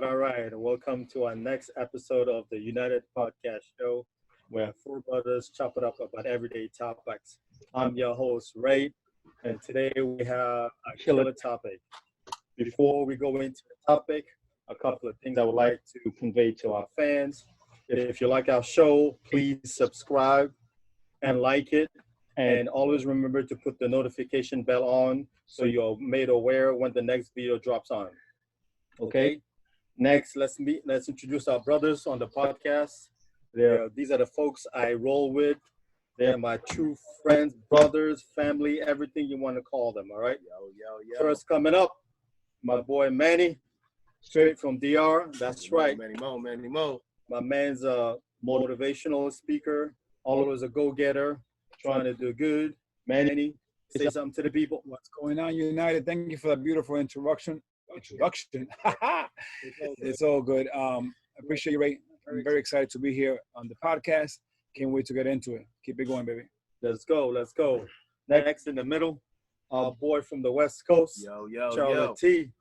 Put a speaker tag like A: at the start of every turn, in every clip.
A: All right. Welcome to our next episode of the United Podcast Show, where four brothers chop it up about everyday topics. I'm your host, Ray, and today we have a killer topic. Before we go into the topic, a couple of things I would like to convey to our fans. If you like our show, please subscribe and like it. And always remember to put the notification bell on so you're made aware when the next video drops on. Okay? Next, let's introduce our brothers on the podcast. These are the folks I roll with. They're my true friends, brothers, family, everything you want to call them, all right? Yo. First coming up, my boy Manny, straight from DR. That's right.
B: Manny Mo.
A: My man's a motivational speaker, always a go-getter, trying to do good. Manny, say something to the people.
C: What's going on, United? Thank you for that beautiful introduction. It's all good. I appreciate you, Ray. I'm very excited to be here on the podcast. Can't wait to get into it. Keep it going, baby.
A: Let's go. Next in the middle, our boy from the West Coast, Charlotte T.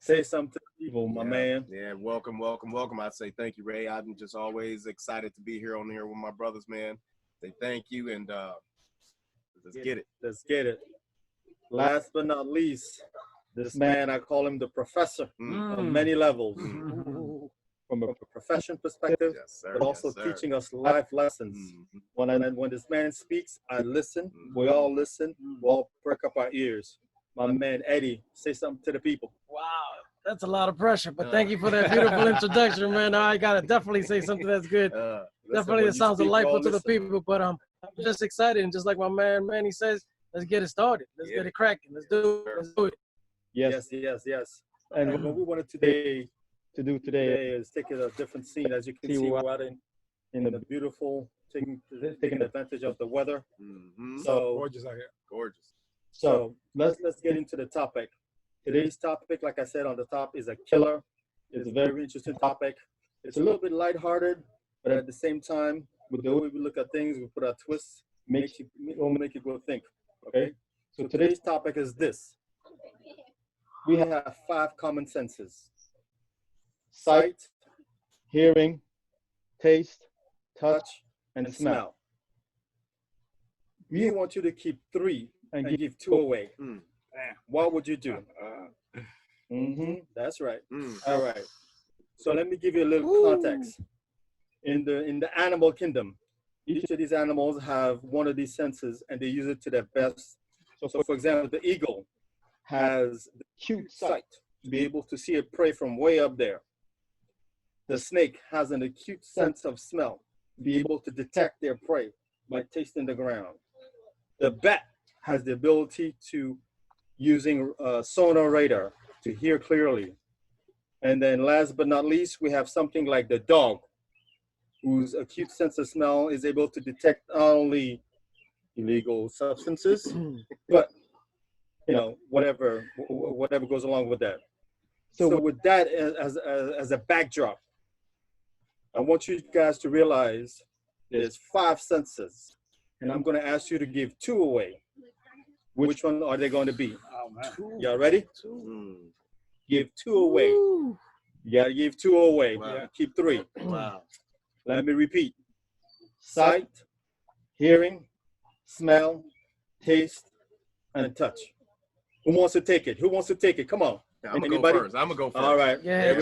A: Say something to the people, my man.
B: Yeah, welcome. I say thank you, Ray. I'm just always excited to be here with my brothers, man. Say thank you, and let's get it.
A: Last but not least, this man, I call him the professor on many levels. From a profession perspective, but also teaching us life lessons. When this man speaks, I listen. We all listen. We all perk up our ears. My man, Eddie, say something to the people.
D: Wow, that's a lot of pressure, but thank you for that beautiful introduction, man. I got to definitely say something that's good. Definitely, it sounds delightful to the people, but I'm just excited. And just like my man Manny says, let's get it started. Let's get it cracking. Let's do it.
A: Yes. And what we wanted to do today is take a different scene. As you can see, we're out in the beautiful, taking advantage of the weather. So
C: Gorgeous out here.
B: Gorgeous.
A: So let's get into the topic. Today's topic, like I said on the top, is a killer. It's a very interesting topic. It's a little bit lighthearted, but at the same time, with the way we look at things, we put our twists, make you go think. Okay? So today's topic is this. We have 5 common senses: sight, hearing, taste, touch, and smell. We want you to keep 3 and give 2 away. What would you do? That's right. All right. So let me give you a little context. In the animal kingdom, each of these animals have one of these senses, and they use it to their best. So for example, the eagle has the acute sight to be able to see a prey from way up there. The snake has an acute sense of smell to be able to detect their prey by tasting the ground. The bat has the ability to using sonar radar to hear clearly. And then last but not least, we have something like the dog, whose acute sense of smell is able to detect not only illegal substances, but whatever goes along with that. So with that as a backdrop, I want you guys to realize there's 5 senses, and I'm going to ask you to give 2 away. Which one are they going to be?
C: Oh, man.
A: Y'all ready? 2. Give 2 away. You got to give 2 away.
B: Wow.
A: Keep 3.
B: Wow.
A: Let me repeat. Sight, hearing, smell, taste, and touch. Who wants to take it? Come on.
B: I'm going to go first.
A: All right.
D: Yeah,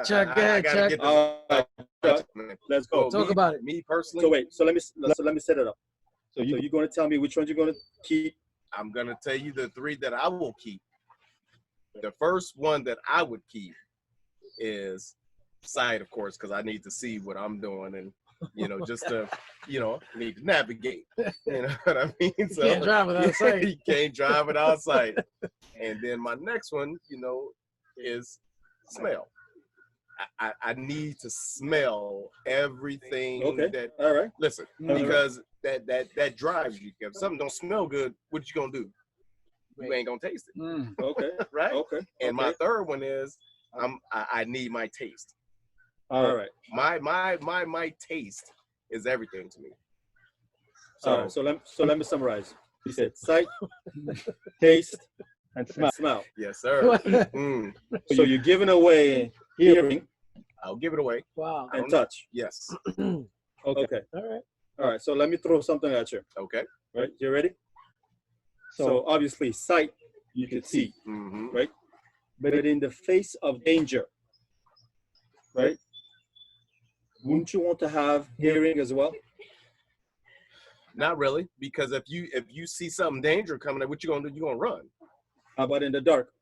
D: Chuck.
A: All right. Chuck, let's go.
D: Talk about it.
B: Me personally.
A: So wait. So let me set it up. So you're going to tell me which ones you're going to keep.
B: I'm going to tell you the 3 that I will keep. The first one that I would keep is sight, of course, because I need to see what I'm doing and, just to, need to navigate. You know what I mean?
D: So, you can't drive without sight.
B: You can't drive without sight. And then my next one, is smell. I need to smell everything.
A: Okay. All right.
B: Listen, because that drives you. If something don't smell good, what you gonna do? You ain't gonna taste it.
A: Okay.
B: Right?
A: Okay.
B: And my third one is I need my taste.
A: All right.
B: My taste is everything to me.
A: So let me summarize. You said sight, taste, and smell.
B: Yes, sir.
A: So you're giving away hearing.
B: I'll give it away.
D: Wow.
A: And touch.
B: Yes.
A: Okay.
D: All
A: right. So let me throw something at you.
B: Okay.
A: Right. You ready? So obviously sight you can see, right? But in the face of danger, right? Wouldn't you want to have hearing as well?
B: Not really, because if you see something dangerous coming, what you gonna do? You gonna run.
A: How about in the dark?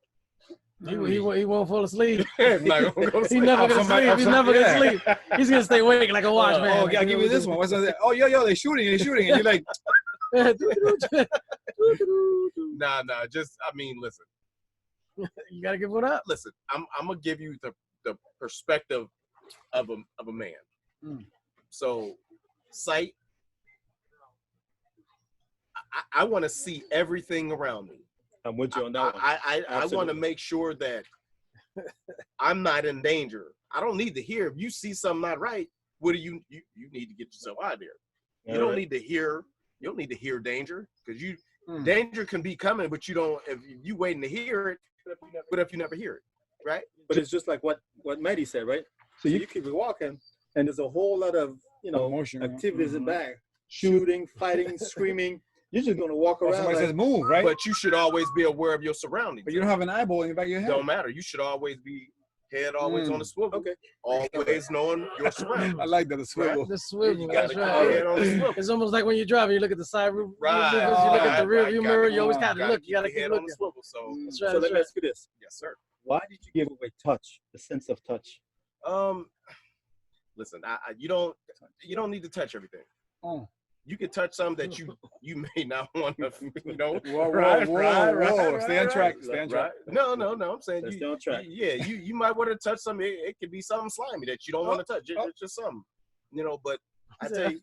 D: He won't fall asleep.
B: He's never gonna
D: sleep. He's never gonna sleep. He's gonna stay awake like a watchman.
C: I'll give you this one. What's that? Oh, yo, they're shooting, and you're like.
B: Nah. Listen.
D: You gotta give one up.
B: Listen, I'm gonna give you the perspective of a man. So, sight. I want to see everything around me.
A: I'm with you on that one.
B: I want to make sure that I'm not in danger. I don't need to hear. If you see something not right, what do you need to get yourself out of there? You don't need to hear. You don't need to hear danger, because danger can be coming, but you don't. If you waiting to hear it, but if you never hear it, right?
A: But it's just like what Maddie said, right? So you keep walking, and there's a whole lot of
C: emotion,
A: activities in back, shooting, fighting, screaming. You're just gonna walk around.
C: Somebody says move, right?
B: But you should always be aware of your surroundings.
C: But you don't have an eyeball in the back of your head.
B: Don't matter. You should always be head always on the swivel. Okay. Always knowing your surroundings.
C: I like that, the swivel.
D: The swivel.
B: You gotta
D: That's right.
B: head on the swivel.
D: It's almost like when you're driving, you look at the side roof.
B: Right.
D: You look at the rear view mirror. You always
B: gotta
D: look. You gotta
B: keep
D: keep
B: head on
D: looking.
B: the swivel. So
A: let me ask you this.
B: Yes, sir.
A: Why did you give away touch? The sense of touch.
B: Listen, you don't need to touch everything. You can touch something that you may not want to,
C: Whoa. Stay on track.
B: No. I'm saying
A: stay on track.
B: You might want to touch something. It could be something slimy that you don't want to touch. It's just something, But I tell you,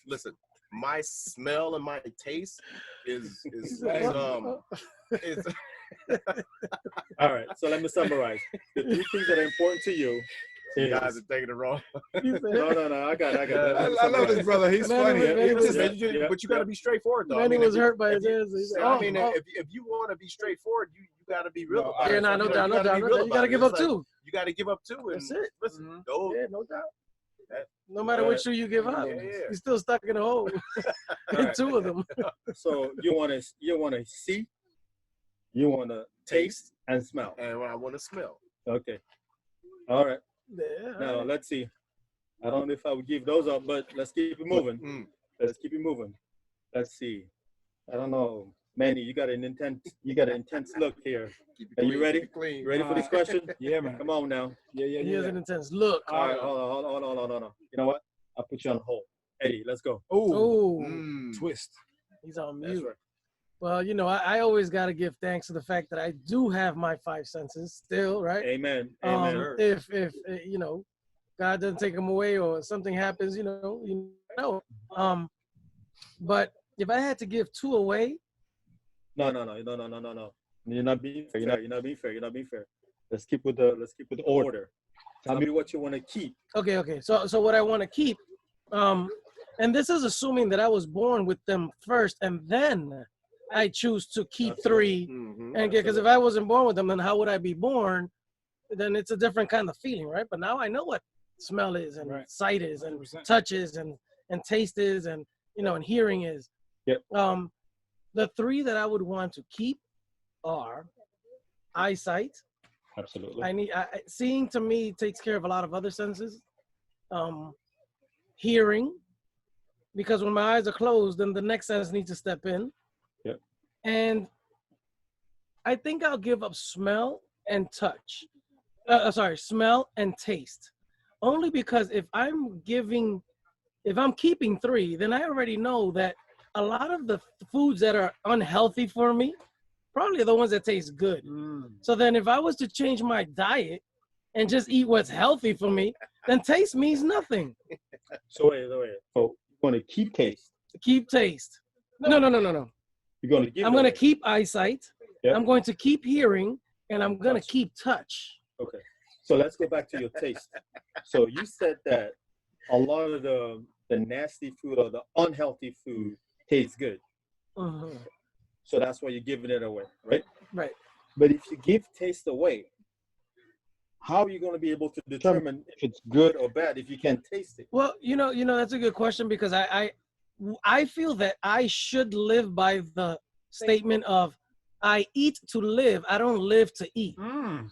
B: listen, my smell and my taste is
A: All right. So let me summarize. The three things that are important to you.
B: You guys are taking it wrong.
A: No. I got it.
C: I love this brother. He's funny.
B: But you got to be straightforward, though.
D: Manny was hurt by his answer.
B: If you want to be straightforward, you got to be real about it.
D: No doubt. You got to give up too.
B: You got to give up too.
D: That's it.
B: Listen,
D: no doubt. No matter what shoe you give up, you're still stuck in a hole. Two of them.
A: So you want to see, you want to taste and smell,
B: and I want to smell.
A: Okay. All right.
D: Yeah.
A: Now let's see. I don't know if I would give those up, but let's keep it moving. Let's keep it moving. Let's see. I don't know, Manny. You got an intense look here. Are you ready? You ready for this question?
C: Yeah, man.
A: Come on now.
C: Yeah.
D: He has an intense look.
A: All right, hold on. You know what? I'll put you on hold. Eddie, let's go.
C: Twist.
D: He's on mute.
A: That's right.
D: Well, I always got to give thanks to the fact that I do have my five senses still, right?
A: Amen.
D: If God doesn't take them away or something happens, you know. But if I had to give two away.
A: No. You're not being fair. You're not being fair. Let's keep with the order. Tell me what you want to keep.
D: Okay. So what I want to keep, and this is assuming that I was born with them first, and then I choose to keep three and get, because if I wasn't born with them, then how would I be born? Then it's a different kind of feeling, right? But now I know what smell is and sight is and 100%. Touch is and taste is and and hearing is.
A: Yep.
D: The three that I would want to keep are eyesight.
A: Absolutely.
D: Seeing to me takes care of a lot of other senses. Hearing, because when my eyes are closed, then the next sense needs to step in.
A: Yep.
D: And I think I'll give up smell and touch. Smell and taste. only because if I'm keeping 3, then I already know that a lot of the foods that are unhealthy for me probably are the ones that taste good. So then if I was to change my diet and just eat what's healthy for me, then taste means nothing.
A: So wait. So you're going to keep taste.
D: Keep taste. No.
A: You're going to give
D: I'm going to keep eyesight. Yep. I'm going to keep hearing, and I'm going to keep touch.
A: Okay. So let's go back to your taste. So you said that a lot of the nasty food or the unhealthy food tastes good. So that's why you're giving it away, right?
D: Right.
A: But if you give taste away, how are you going to be able to determine if it's good or bad if you can't taste it?
D: Well, you know, that's a good question, because I feel that I should live by the statement of I eat to live. I don't live to eat.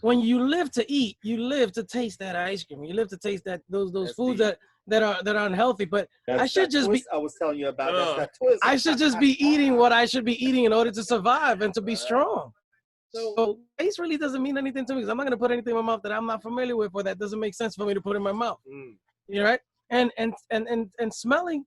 D: When you live to eat, you live to taste that ice cream. You live to taste that those foods that are unhealtty. But I should just be.
A: I was telling you about that's that twist.
D: I should just be eating what I should be eating in order to survive and to be strong. So taste really doesn't mean anything to me, because I'm not gonna put anything in my mouth that I'm not familiar with or that doesn't make sense for me to put in my mouth. You know, right? And smelling,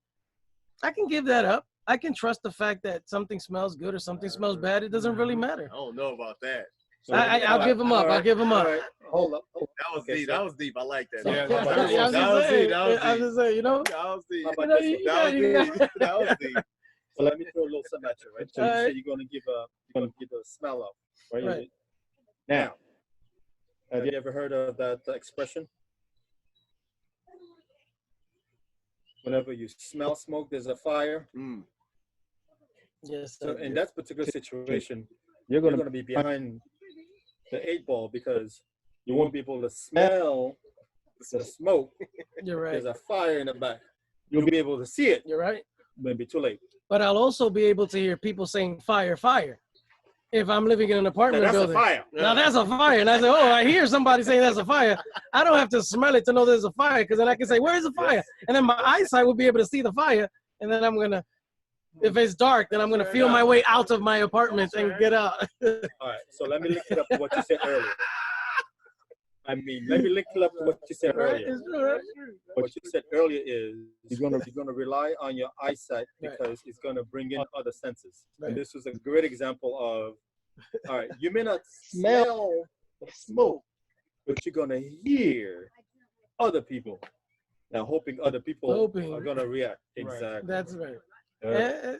D: I can give that up. I can trust the fact that something smells good or something smells bad. It doesn't really matter.
B: I don't know about that.
D: So I'll give them up. I'll give them up.
A: Right. Hold up.
B: That was deep. That was deep. I like that.
D: Yeah, that was deep. I was just saying, you know.
B: That was deep.
A: That was deep. So let me throw a little something at you, right? So you say you're going to give a smell up, right? Now, have you ever heard of that expression? Whenever you smell smoke, there's a fire.
D: Yes.
A: So in that particular situation, you're going to be behind the 8 ball because you won't be able to smell the smoke.
D: You're right.
A: There's a fire in the back. You'll be able to see it.
D: You're right.
A: But it'll be too late.
D: But I'll also be able to hear people saying fire, fire. If I'm living in an apartment building.
A: That's a fire.
D: Now that's a fire. And I say, oh, I hear somebody saying that's a fire. I don't have to smell it to know there's a fire, because then I can say, where's the fire? And then my eyesight will be able to see the fire. And then I'm going to, if it's dark, then I'm going to feel my way out of my apartment and get out.
A: All right. So let me link it up to what you said earlier. Let me link it up to what you said earlier. What you said earlier is you're gonna rely on your eyesight because it's gonna bring in other senses. And this was a great example of, all right, you may not smell the smoke, but you're gonna hear other people. Now, hoping other people are gonna react. Exactly.
D: That's right.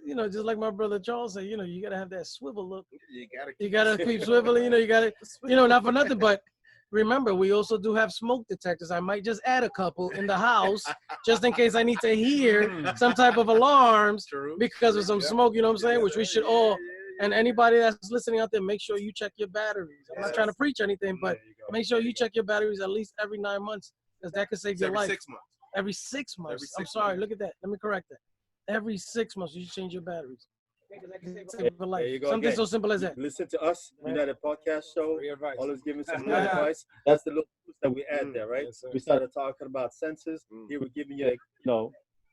D: You know, just like my brother Charles said, you know, you gotta have that swivel look. You gotta keep swiveling. You know, you gotta, you know, not for nothing, but. Remember, we also do have smoke detectors. I might just add a couple in the house just in case I need to hear some type of alarms because of some smoke, you know what I'm saying? Which we should all, and anybody that's listening out there, make sure you check your batteries. I'm not trying to preach anything, but make sure you check your batteries at least every 9 months, because that could save your life.
B: 6 months.
D: Every 6 months. I'm sorry, look at that. Let me correct that. Every 6 months, you should change your batteries.
A: There you go.
D: Something so simple as that.
A: Listen to us, United Podcast Show. Always giving some good advice. That's the little boost that we add there, right?
C: Yes,
A: we started talking about senses. Here we're giving you,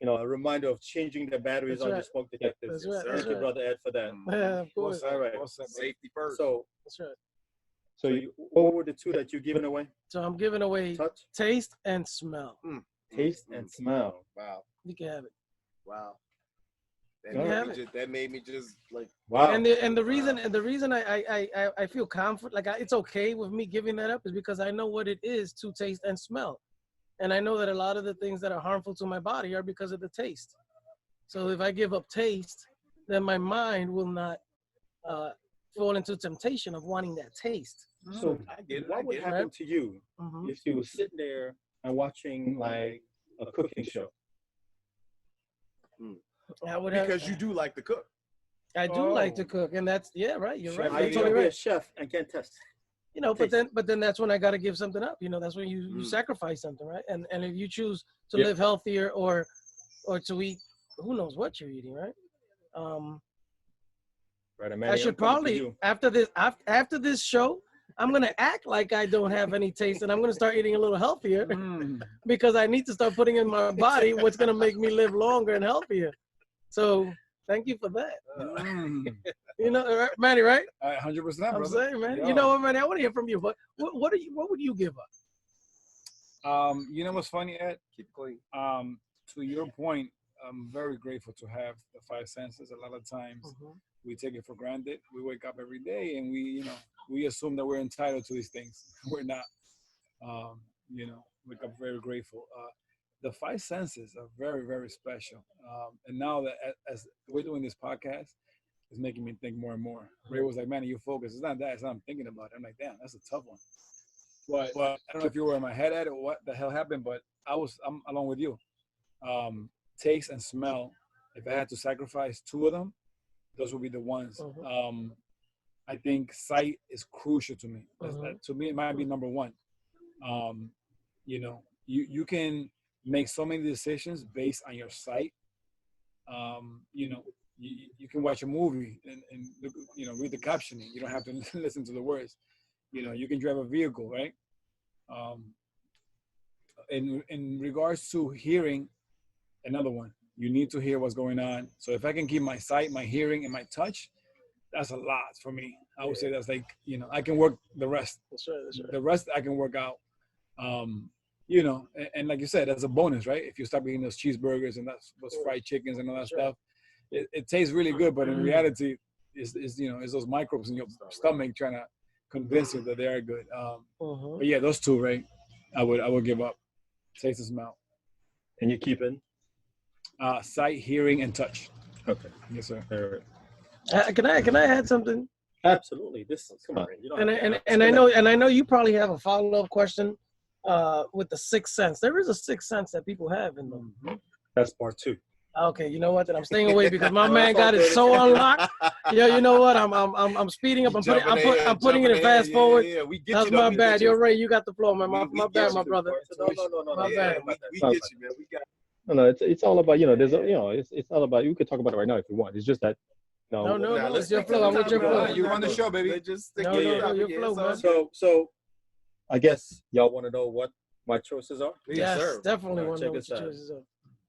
A: a reminder of changing the batteries on your smoke detectors. Thank you, Brother Ed, for that.
D: Yeah, of course.
A: All right.
B: Safety first.
A: So
D: that's right.
A: So what were the 2 that you're giving away?
D: So I'm giving away
A: touch,
D: taste, and smell.
A: Taste and smell.
B: Wow.
D: You can have it.
B: Wow.
D: That
B: made me just like
A: wow.
D: And the reason I feel confident, like it's okay with me giving that up, is because I know what it is to taste and smell, and I know that a lot of the things that are harmful to my body are because of the taste. So if I give up taste, then my mind will not fall into temptation of wanting that taste.
A: So what would happen to you if you were sitting there and watching like a cooking show?
B: Because you do like to cook.
D: I do like to cook, and that's right. You're right.
A: You're totally right. A chef and can't test.
D: You know, but then that's when I got to give something up. You know, that's when you sacrifice something, right? And if you choose to live healthier or to eat, who knows what you're eating, right? I should probably after this show, I'm gonna act like I don't have any taste, and I'm gonna start eating a little healthier because I need to start putting in my body what's gonna make me live longer and healthier. So thank you for that. You know, Manny, right?
C: 100%.
D: I'm saying, man. You know what, Manny? I want to hear from you. But what would you give
C: You know what's funny, Ed?
B: Keep it clean.
C: To your point, I'm very grateful to have the five senses. A lot of times we take it for granted. We wake up every day and we assume that we're entitled to these things. We're not. Wake up very grateful. The five senses are very, very special. And now that as we're doing this podcast, it's making me think more and more. Ray was like, man, you focus. It's not that. It's not I'm thinking about it. I'm like, damn, that's a tough one. But I don't know if you were in my head at it or what the hell happened, but I'm along with you. Taste and smell. If I had to sacrifice two of them, those would be the ones. I think sight is crucial to me. To me, it might be number one. You can make so many decisions based on your sight. You can watch a movie and read the captioning. You don't have to listen to the words. You can drive a vehicle, right? In regards to hearing, another one. You need to hear what's going on. So if I can keep my sight, my hearing, and my touch, that's a lot for me. I would say that's like, I can work the rest.
D: That's right.
C: The rest I can work out. And like you said, that's a bonus, right? If you stop eating those cheeseburgers and those fried chickens and all that stuff, it tastes really good, but in reality, it's those microbes in your stomach trying to convince you that they are good. But yeah, those two, right? I would give up. Taste and smell.
A: And you keep in?
C: Sight, hearing, and touch.
A: Okay.
C: Yes, sir.
A: All right.
D: Can I add something?
A: Absolutely. Come on.
D: And I know you probably have a follow-up question with the sixth sense. There is a sixth sense that people have in them.
A: That's part two.
D: Okay, you know what? Then I'm staying away because my man got it so unlocked. Yo, you know what? I'm speeding up. I'm putting it in fast forward.
B: Yeah, we get
D: That's
B: you.
D: my bad. You're right. You got the floor, man. My bad, my brother.
A: No.
D: My bad.
B: We get you, man. We got.
A: No. It's all about it's all about. You could talk about it right now if you want. It's just that.
D: No.
B: Let's
D: It's your
B: stick
D: flow.
B: to
D: I'm
B: the
D: with your
B: topic.
D: flow.
C: You run the show, baby.
B: Just stick
D: No,
B: to
D: no,
B: the
D: no,
B: topic.
D: your flow, man.
A: So I guess y'all want to know what my choices are.
D: Yes,
B: sir.
D: definitely
A: All right,
D: want to know
A: check
D: what
A: this
D: your
A: out.
D: choices are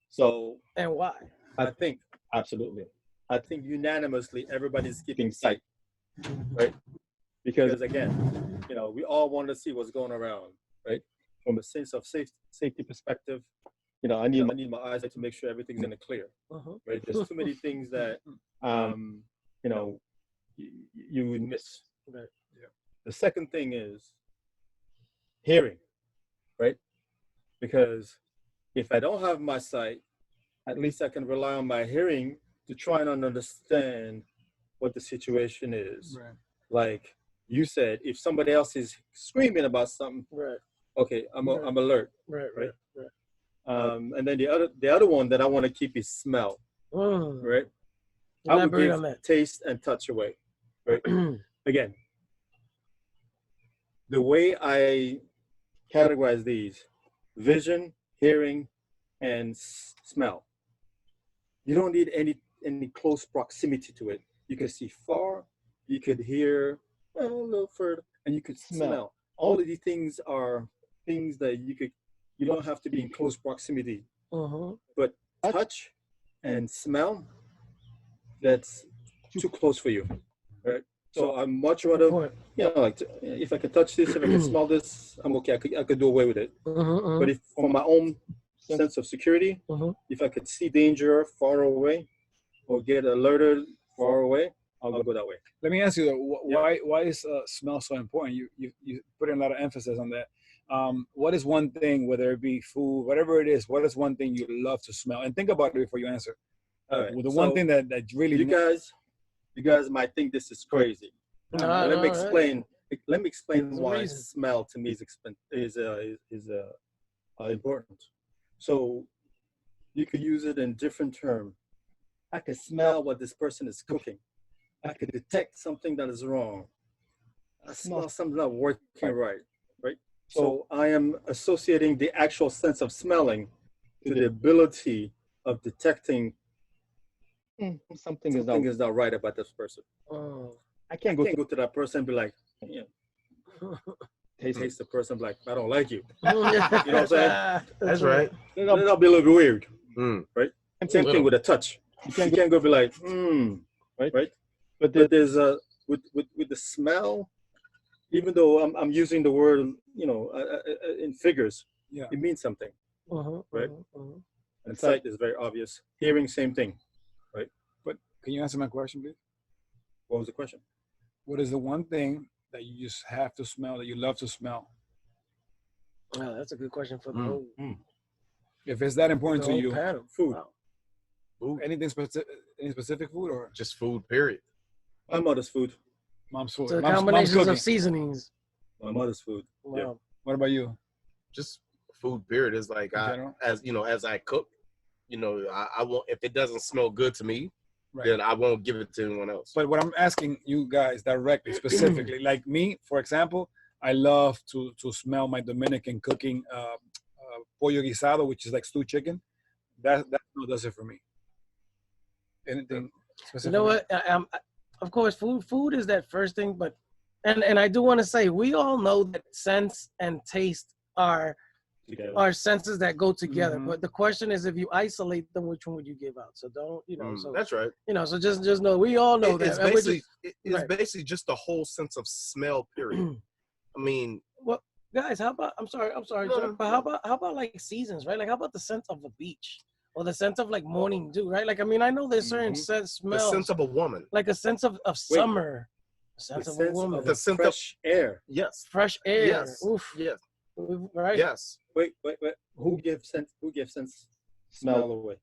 A: So
D: and why.
A: I think absolutely. I think unanimously everybody's keeping sight, right? Because again, we all want to see what's going around, right? From a sense of safety perspective, I need my eyes to make sure everything's in the clear, right? There's too many things that you would miss.
D: Right.
C: Yeah.
A: The second thing is hearing, right? Because if I don't have my sight, at least I can rely on my hearing to try and understand what the situation is.
C: Right.
A: Like you said, if somebody else is screaming about something,
D: Right.
A: okay, I'm alert.
D: Right.
A: And then the other one that I want to keep is smell, right? I would
D: Elaborate
A: give
D: on that.
A: taste and touch away, right? Again, the way I categorize these: vision, hearing, and smell. You don't need any close proximity to it. You can see far, you could hear a little further, and you could smell. All of these things are things that you don't have to be in close proximity. But touch and smell, that's too close for you, right? So I'm much rather, if I could touch this, if I could smell this, I'm okay. I could do away with it. But if for my own sense of security, if I could see danger far away or get alerted far away, I'll go that way.
C: Let me ask you though, why is smell so important? You put in a lot of emphasis on that. What is one thing, whether it be food, whatever it is, what is one thing you love to smell? And think about it before you answer.
A: All right.
C: One thing that really
A: you guys might think this is crazy. Let me explain. Let me explain why smell to me is important. So you could use it in different terms. I could smell what this person is cooking. I could detect something that is wrong. I smell something not working right. So I am associating the actual sense of smelling to the ability of detecting something is not right about this person. I can't go to that person and be like, taste the person and be like, I don't like you. You know what I'm saying?
B: That's right.
A: That'll be a little bit weird, right? Same thing with a touch. You can't go be like, right? But there's with the smell. Even though I'm using the word, in figures,
C: Yeah.
A: it means something.
D: Uh-huh,
A: Right.
D: uh-huh.
A: And sight is very obvious. Hearing, same thing.
C: But can you answer my question, please?
A: What was the question?
C: What is the one thing that you just have to smell that you love to smell?
D: Oh, that's a good question for the
B: Mm.
D: whole,
C: If it's that
D: the
C: important to
D: whole
C: you,
D: panel.
A: Food.
D: Wow.
B: Food.
C: anything specific, any specific food or
B: Just food, period.
A: My mother's food.
C: mom's food?
D: So
C: Mom's
D: combinations
C: cooking.
D: of seasonings.
A: My mother's food.
D: Wow.
A: Yeah.
C: What about you?
B: Just food, period. Is like
C: In general?
B: as I cook, I won't, if it doesn't smell good to me,
C: Right.
B: then I won't give it to anyone else.
C: But what I'm asking you guys directly, specifically, like me, for example, I love to smell my Dominican cooking pollo guisado, which is like stewed chicken. That smell does it for me. Anything specific?
D: You know what? Of course, food is that first thing, but and I do want to say we all know that sense and taste are senses that go together.
C: Mhm.
D: But the question is, if you isolate them, which one would you give out? So don't, so
B: That's right.
D: so just know we all know that.
B: It's
D: And we're
B: basically
D: right.
B: basically just the whole sense of smell, period. I mean,
D: well, guys, how about I'm sorry,
B: No,
D: Chuck, but how about like seasons, right? Like how about the scent of a beach or the scent of like morning dew, right? Like I mean, I know there's certain
A: Mhm.
B: the
D: smells,
B: sense of a woman.
D: like a sense of summer, a
A: The
D: sense of a
A: sense
D: woman,
A: of
B: The
A: the
B: scent of-
A: fresh air.
B: Yes.
D: fresh air.
B: Yes.
D: Oof.
B: Yes.
D: Right.
B: Yes.
A: Wait. Who gives sense smell away?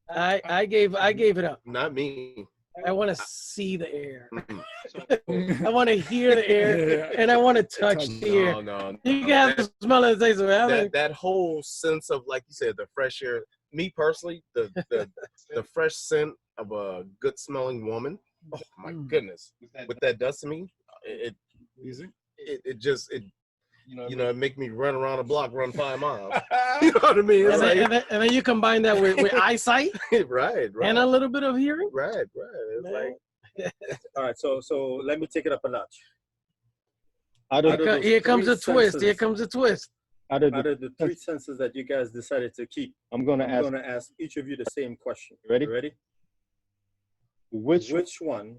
D: I gave it up.
B: Not me.
D: I want to see the air.
B: Mm-mm.
D: I want to hear the air, and I want to touch the air.
B: No.
D: You can have the smell and taste of it.
B: That whole sense of, like you said, the fresh air. Me personally, the fresh scent of a good smelling woman. Oh my goodness! What that does to me, it make me run around the block, run 5 miles. You know what I mean? It's
D: And then you combine that with eyesight
B: right,
D: and a little bit of hearing.
B: right. It's like
A: All right. So let me take it up a notch.
D: Here comes a twist. Here comes a twist.
A: Out of the three senses that you guys decided to keep, I'm gonna ask each of you the same question.
E: Ready?
A: Ready?
E: Which
A: Which one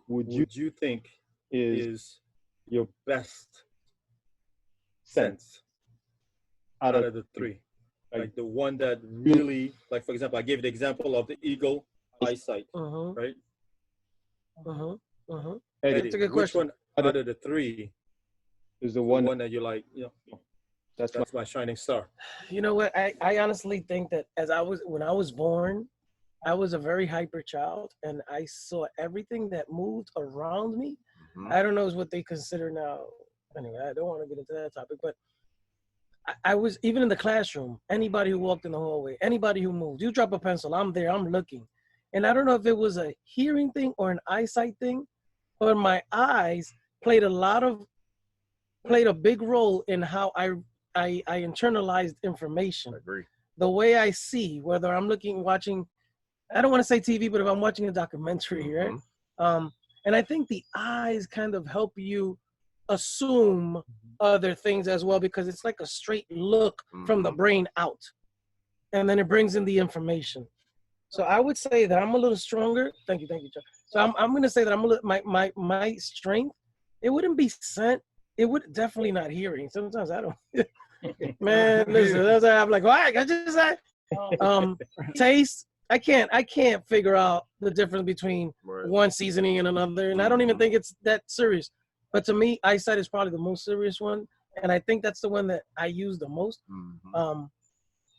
E: would you
A: would you think
E: is
A: is
E: your
A: best
E: sense
A: sense
E: out
A: out
E: of
A: of the three? Like the one that really, like for example, I gave the example of the eagle eyesight,
D: Uh-huh.
A: right?
D: Uh-huh. Uh-huh.
A: Eddie,
D: That's a good
A: which
D: question.
A: one out of the three
E: is the
A: the
E: one
A: one that you like? That's my shining star.
D: You know what? I honestly think that when I was born, I was a very hyper child, and I saw everything that moved around me.
B: Mhm.
D: I don't know what they consider now. Anyway, I don't want to get into that topic, but I was even in the classroom. Anybody who walked in the hallway, anybody who moved, you drop a pencil, I'm there, I'm looking. And I don't know if it was a hearing thing or an eyesight thing, but my eyes played a big role in how I internalized information.
B: I agree.
D: The way I see, whether I'm watching, I don't want to say TV, but if I'm watching a documentary, right?
B: Mhm.
D: And I think the eyes kind of help you assume other things as well, because it's like a straight look from the
B: Mhm.
D: brain out, and then it brings in the information. So I would say that I'm a little stronger. Thank you, Chuck. So I'm going to say that I'm a little, my strength. It wouldn't be scent. It would definitely not hearing. Sometimes I don't. Man, listen, that's why I'm like, all right, I just said. Taste. I can't figure out the difference between
B: Right.
D: one seasoning and another, and I don't even think it's that serious. But to me, eyesight is probably the most serious one, and I think that's the one that I use the most.
B: Mhm.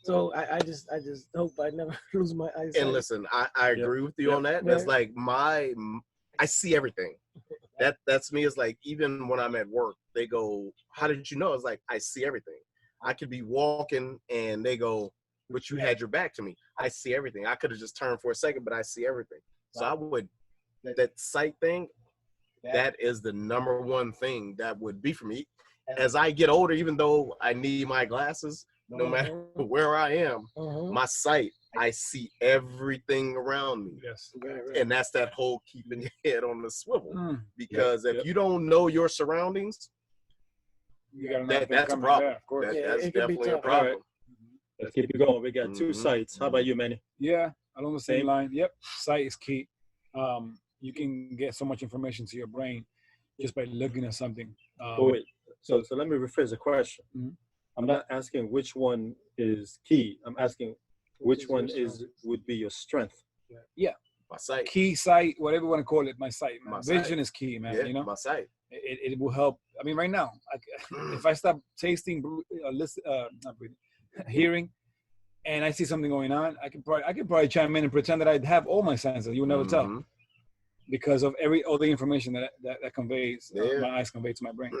D: So I just hope I never lose my eyesight.
B: And listen, I agree with you on that. That's like I see everything. That's me. It's like, even when I'm at work, they go, "How did you know?" It's like, I see everything. I could be walking and they go, "But you had your back to me." I see everything. I could have just turned for a second, but I see everything. So I would, that sight thing, that is the number one thing that would be for me. As I get older, even though I need my glasses, no matter where I am, my sight, I see everything around me.
C: Yes.
B: And that's that whole keeping your head on the swivel.
C: Mm.
B: Because if you don't know your surroundings,
C: You got another thing
B: that's a
C: coming.
B: problem.
C: Yeah, of course.
B: That's
D: it could be
B: definitely a
D: tough.
B: problem.
A: Let's keep it going. We got two
B: Mhm.
A: sites. How about you, Manny?
C: Yeah, along the same
A: Same.
C: line. Yep, sight is key. You can get so much information to your brain just by looking at something.
A: Oh, wait. So let me rephrase the question.
C: Mhm.
A: I'm not asking which one is key. I'm asking which one would be your strength.
C: Yeah.
B: My sight.
C: Key sight, whatever you want to call it, my sight, man.
B: My
C: Vision
B: sight.
C: is key, man.
B: Yeah,
C: You know,
B: my sight.
C: it will help. I mean, right now, if I stop tasting, not breathing, hearing, and I see something going on, I could probably chime in and pretend that I have all my senses. You will never tell, because of all the information that conveys my eyes convey to my brain.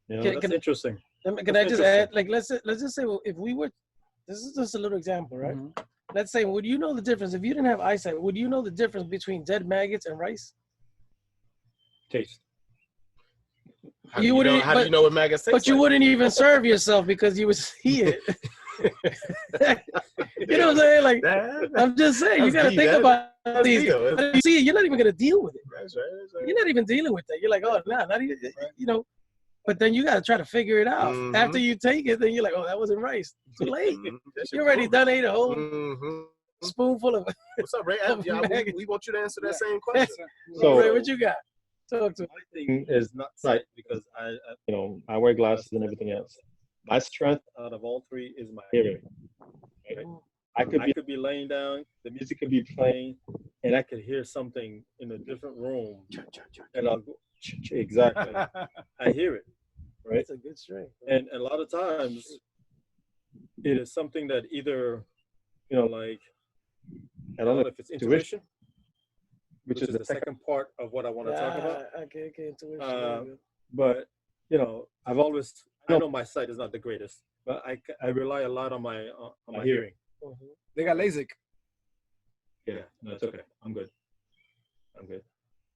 A: You know, that's interesting.
D: Can I just add, like, let's just say, well, if we were, this is just a little example, right? Let's say, would you know the difference if you didn't have eyesight? Would you know the difference between dead maggots and rice?
A: Taste.
B: How do you know what maggots taste
D: But you
B: like?
D: wouldn't even serve yourself because you would see it. You know what I'm saying? Like, I'm just saying, you got to think about these. But you see it, you're not even going to deal with it.
B: That's right.
D: You're not even dealing with that. You're like, oh, nah, not even, you know. But then you got to try to figure it out. After you take it, then you're like, oh, that wasn't rice. Too late. You already done ate a whole spoonful of.
B: What's up, Ray? We want you to answer that same question.
D: So, Ray, what you got? Talk to me.
E: My thing is not sight because I wear glasses and everything else. My strength out of all three is my hearing. Right? I could be laying down, the music could be playing, and I could hear something in a different room, and I'll go exactly. I hear it, right?
D: That's a good strength.
A: And a lot of times, it is something that either, like, I don't know if it's intuition, which is the second part of what I want to talk about.
D: Okay, intuition.
A: But I know my sight is not the greatest, but I rely a lot on my hearing.
C: They got LASIK.
A: Yeah, no, it's okay. I'm good.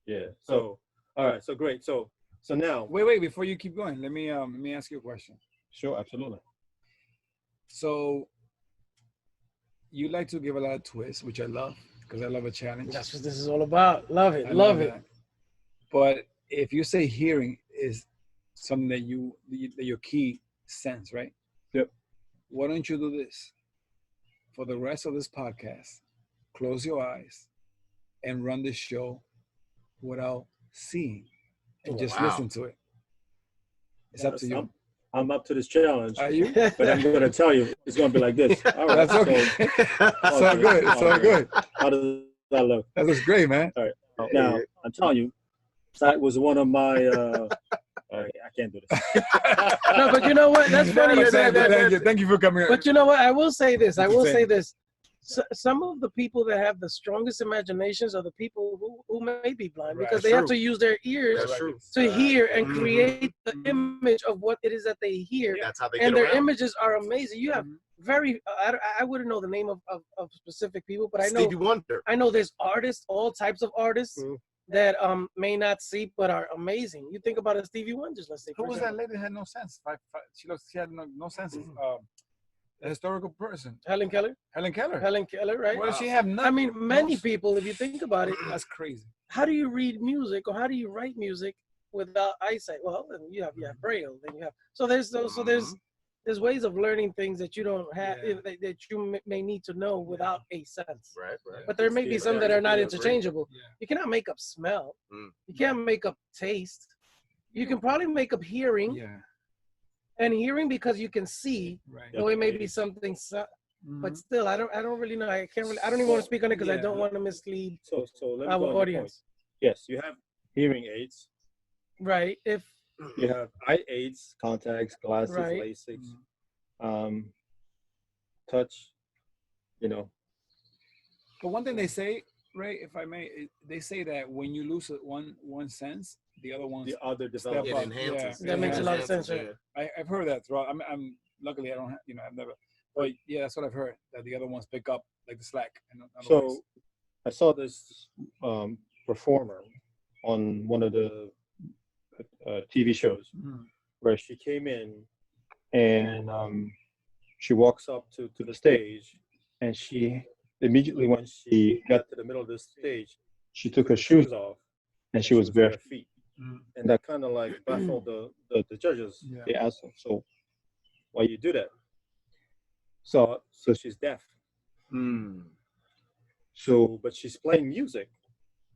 A: Yeah. So, all right. So great. So now.
C: Wait. Before you keep going, let me ask you a question.
E: Sure, absolutely.
C: So, you like to give a lot of twists, which I love because I love a challenge.
D: That's what this is all about. Love it. Love it.
C: But if you say hearing is something that your key sense, right?
E: Yep.
C: Why don't you do this? For the rest of this podcast, close your eyes and run this show without seeing and just listen to it. It's up to you.
A: I'm up to this challenge.
C: Are you?
A: But I'm going to tell you, it's going to be like this. All right.
C: That's okay. It's all good. It's all good.
A: How does that look?
C: That looks great, man.
A: All right. Now, I'm telling you, sight was one of my... I can't do this.
D: No, but you know what? That's funny.
C: Thank you for coming.
D: But you know what? I will say this. Some of the people that have the strongest imaginations are the people who may be blind because they have to use their ears to hear and create the image of what it is that they hear.
B: That's how they
D: and
B: get
D: their
B: around.
D: images are amazing. You have I wouldn't know the name of specific people, but I know
B: Stevie Wonder.
D: I know there's artists, all types of artists that may not see but are amazing. You think about a Stevie Wonder, let's say.
C: Who was that lady that had no sense? She had no senses. A historical person.
D: Helen Keller, right?
C: Well, she have none.
D: I mean, many people, if you think about it,
C: that's crazy.
D: How do you read music or how do you write music without eyesight? Well, then you have Braille, then you have there's ways of learning things that you don't have that you may need to know without a sense.
B: Right.
D: But there may be some that are not interchangeable. You cannot make up smell. You can't make up taste. You can probably make up hearing.
C: Yeah.
D: And hearing because you can see, though it may be something, but still, I don't really know. I don't even want to speak on it because I don't want to mislead
A: let me
D: our audience.
A: Yes, you have hearing aids.
D: Right. If
A: you have eye aids, contacts, glasses, LASIK, touch,
C: But one thing they say, Ray, if I may, they say that when you lose one sense, the other develops.
B: It enhances.
D: That makes a lot of sense.
C: I've heard that throughout. I'm luckily I don't have, I've never. But yeah, that's what I've heard. That the other ones pick up like the slack.
A: So I saw this performer on one of the TV shows where she came in and she walks up to the stage, and she immediately when she got to the middle of the stage, she took her shoes off and she was bare feet. And that kind of like baffled the judges.
C: Yeah.
A: They asked her, so why you do that? So she's deaf. So, but she's playing music.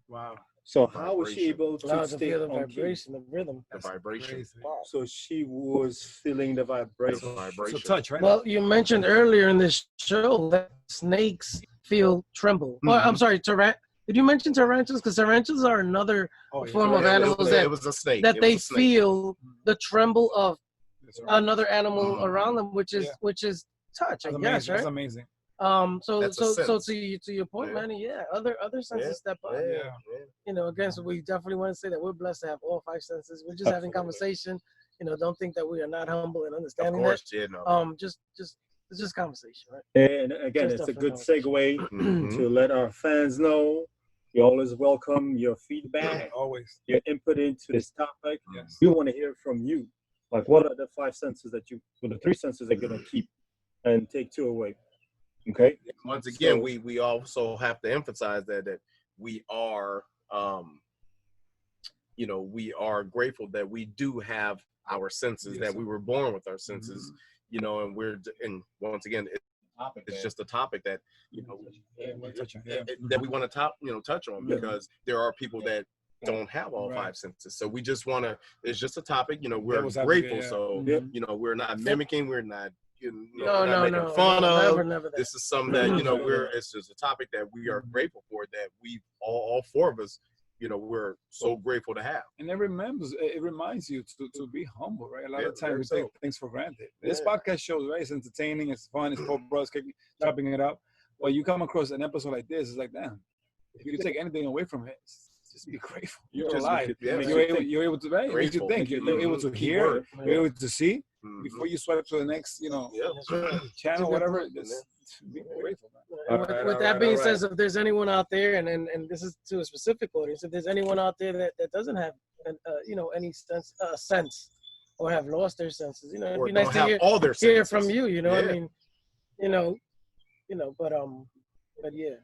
C: Wow.
A: So how was she
B: Vibration.
A: able
D: Now
A: to
D: I can
A: stay
D: feel the
A: on key?
D: vibration, the rhythm.
B: The vibration.
C: Crazy.
A: So she was feeling the
B: The
A: vibration.
B: vibration.
C: So touch, right?
D: Well, you mentioned earlier in this show that snakes feel tremble. Well, I'm sorry, did you mention tarantulas? Because tarantulas are another
C: Oh, yeah.
D: form of
B: It was-
D: animals
B: it was a snake.
D: that
B: It
D: they
B: was a snake.
D: feel the tremble of
C: That's right.
D: another animal around them, which is touch, I
C: That's
D: guess,
C: amazing. That's
D: right?
C: amazing.
D: So
B: That's a sense.
D: to your point,
B: Yeah.
D: Manny, other senses
B: Yeah,
D: step up.
B: yeah,
C: Yeah.
B: yeah.
D: You know, again, so we definitely want to say that we're blessed to have all five senses. We're just having
A: Absolutely.
D: conversation. You know, don't think that we are not humble and
B: Of
D: understanding
B: course, yeah, no.
D: that. Just it's just conversation, right?
A: And again,
D: Just
A: it's a
D: a
A: good
D: phenomenon.
A: segue
B: Mhm.
A: to let our fans know you always welcome your feedback,
C: Always.
A: your input into this topic.
C: Yes.
A: We want to hear from you. Like, what are the five senses that the three senses that you're going to keep and take two away? Okay.
B: Once again,
A: So-
B: we also have to emphasize that we are, we are grateful that we do have our senses,
C: Yes,
B: that
C: sir.
B: we were born with our senses, and once again, it's just a topic that,
C: Touch on, yeah.
B: that we want to touch on,
A: Yeah.
B: because there are people that don't have all
C: Right.
B: five senses. So we just want to, it's just a topic, we're
C: Devil's advocate,
B: grateful.
C: yeah.
B: So,
A: Yep.
B: we're not mimicking, we're not,
D: No,
B: not making fun of.
D: never that.
B: This is something that, it's just a topic that we are grateful for, that we, all four of us, we're so grateful to have.
C: And it reminds you to be humble, right? A lot
B: Yeah,
C: of times we
B: very
C: take things for granted. This
B: Yeah.
C: podcast shows, right? It's entertaining, it's fun, it's four brothers chopping it up. But you come across an episode like this, it's like, damn, if you take anything away from it, just be grateful. You're
B: Just-
C: alive.
B: yeah,
C: You're able to, right? It makes you
B: Grateful.
C: think. You're able to
B: Key
C: hear,
B: word.
C: you're able to see.
B: Mhm.
C: Before you swipe to the next,
B: Yep.
C: channel,
D: good
C: whatever,
D: point.
C: just be grateful, man.
D: And with
A: Alright,
D: with that
A: alright,
D: being
A: alright.
D: said, if there's anyone out there, and this is to a specific audience, if there's anyone out there that doesn't have, any sense, or have lost their senses, it'd
B: Or
D: be nice
B: don't
D: to
B: have
D: hear
B: all their
D: hear
B: senses.
D: from you. You know,
B: Yeah.
D: I mean, but yeah.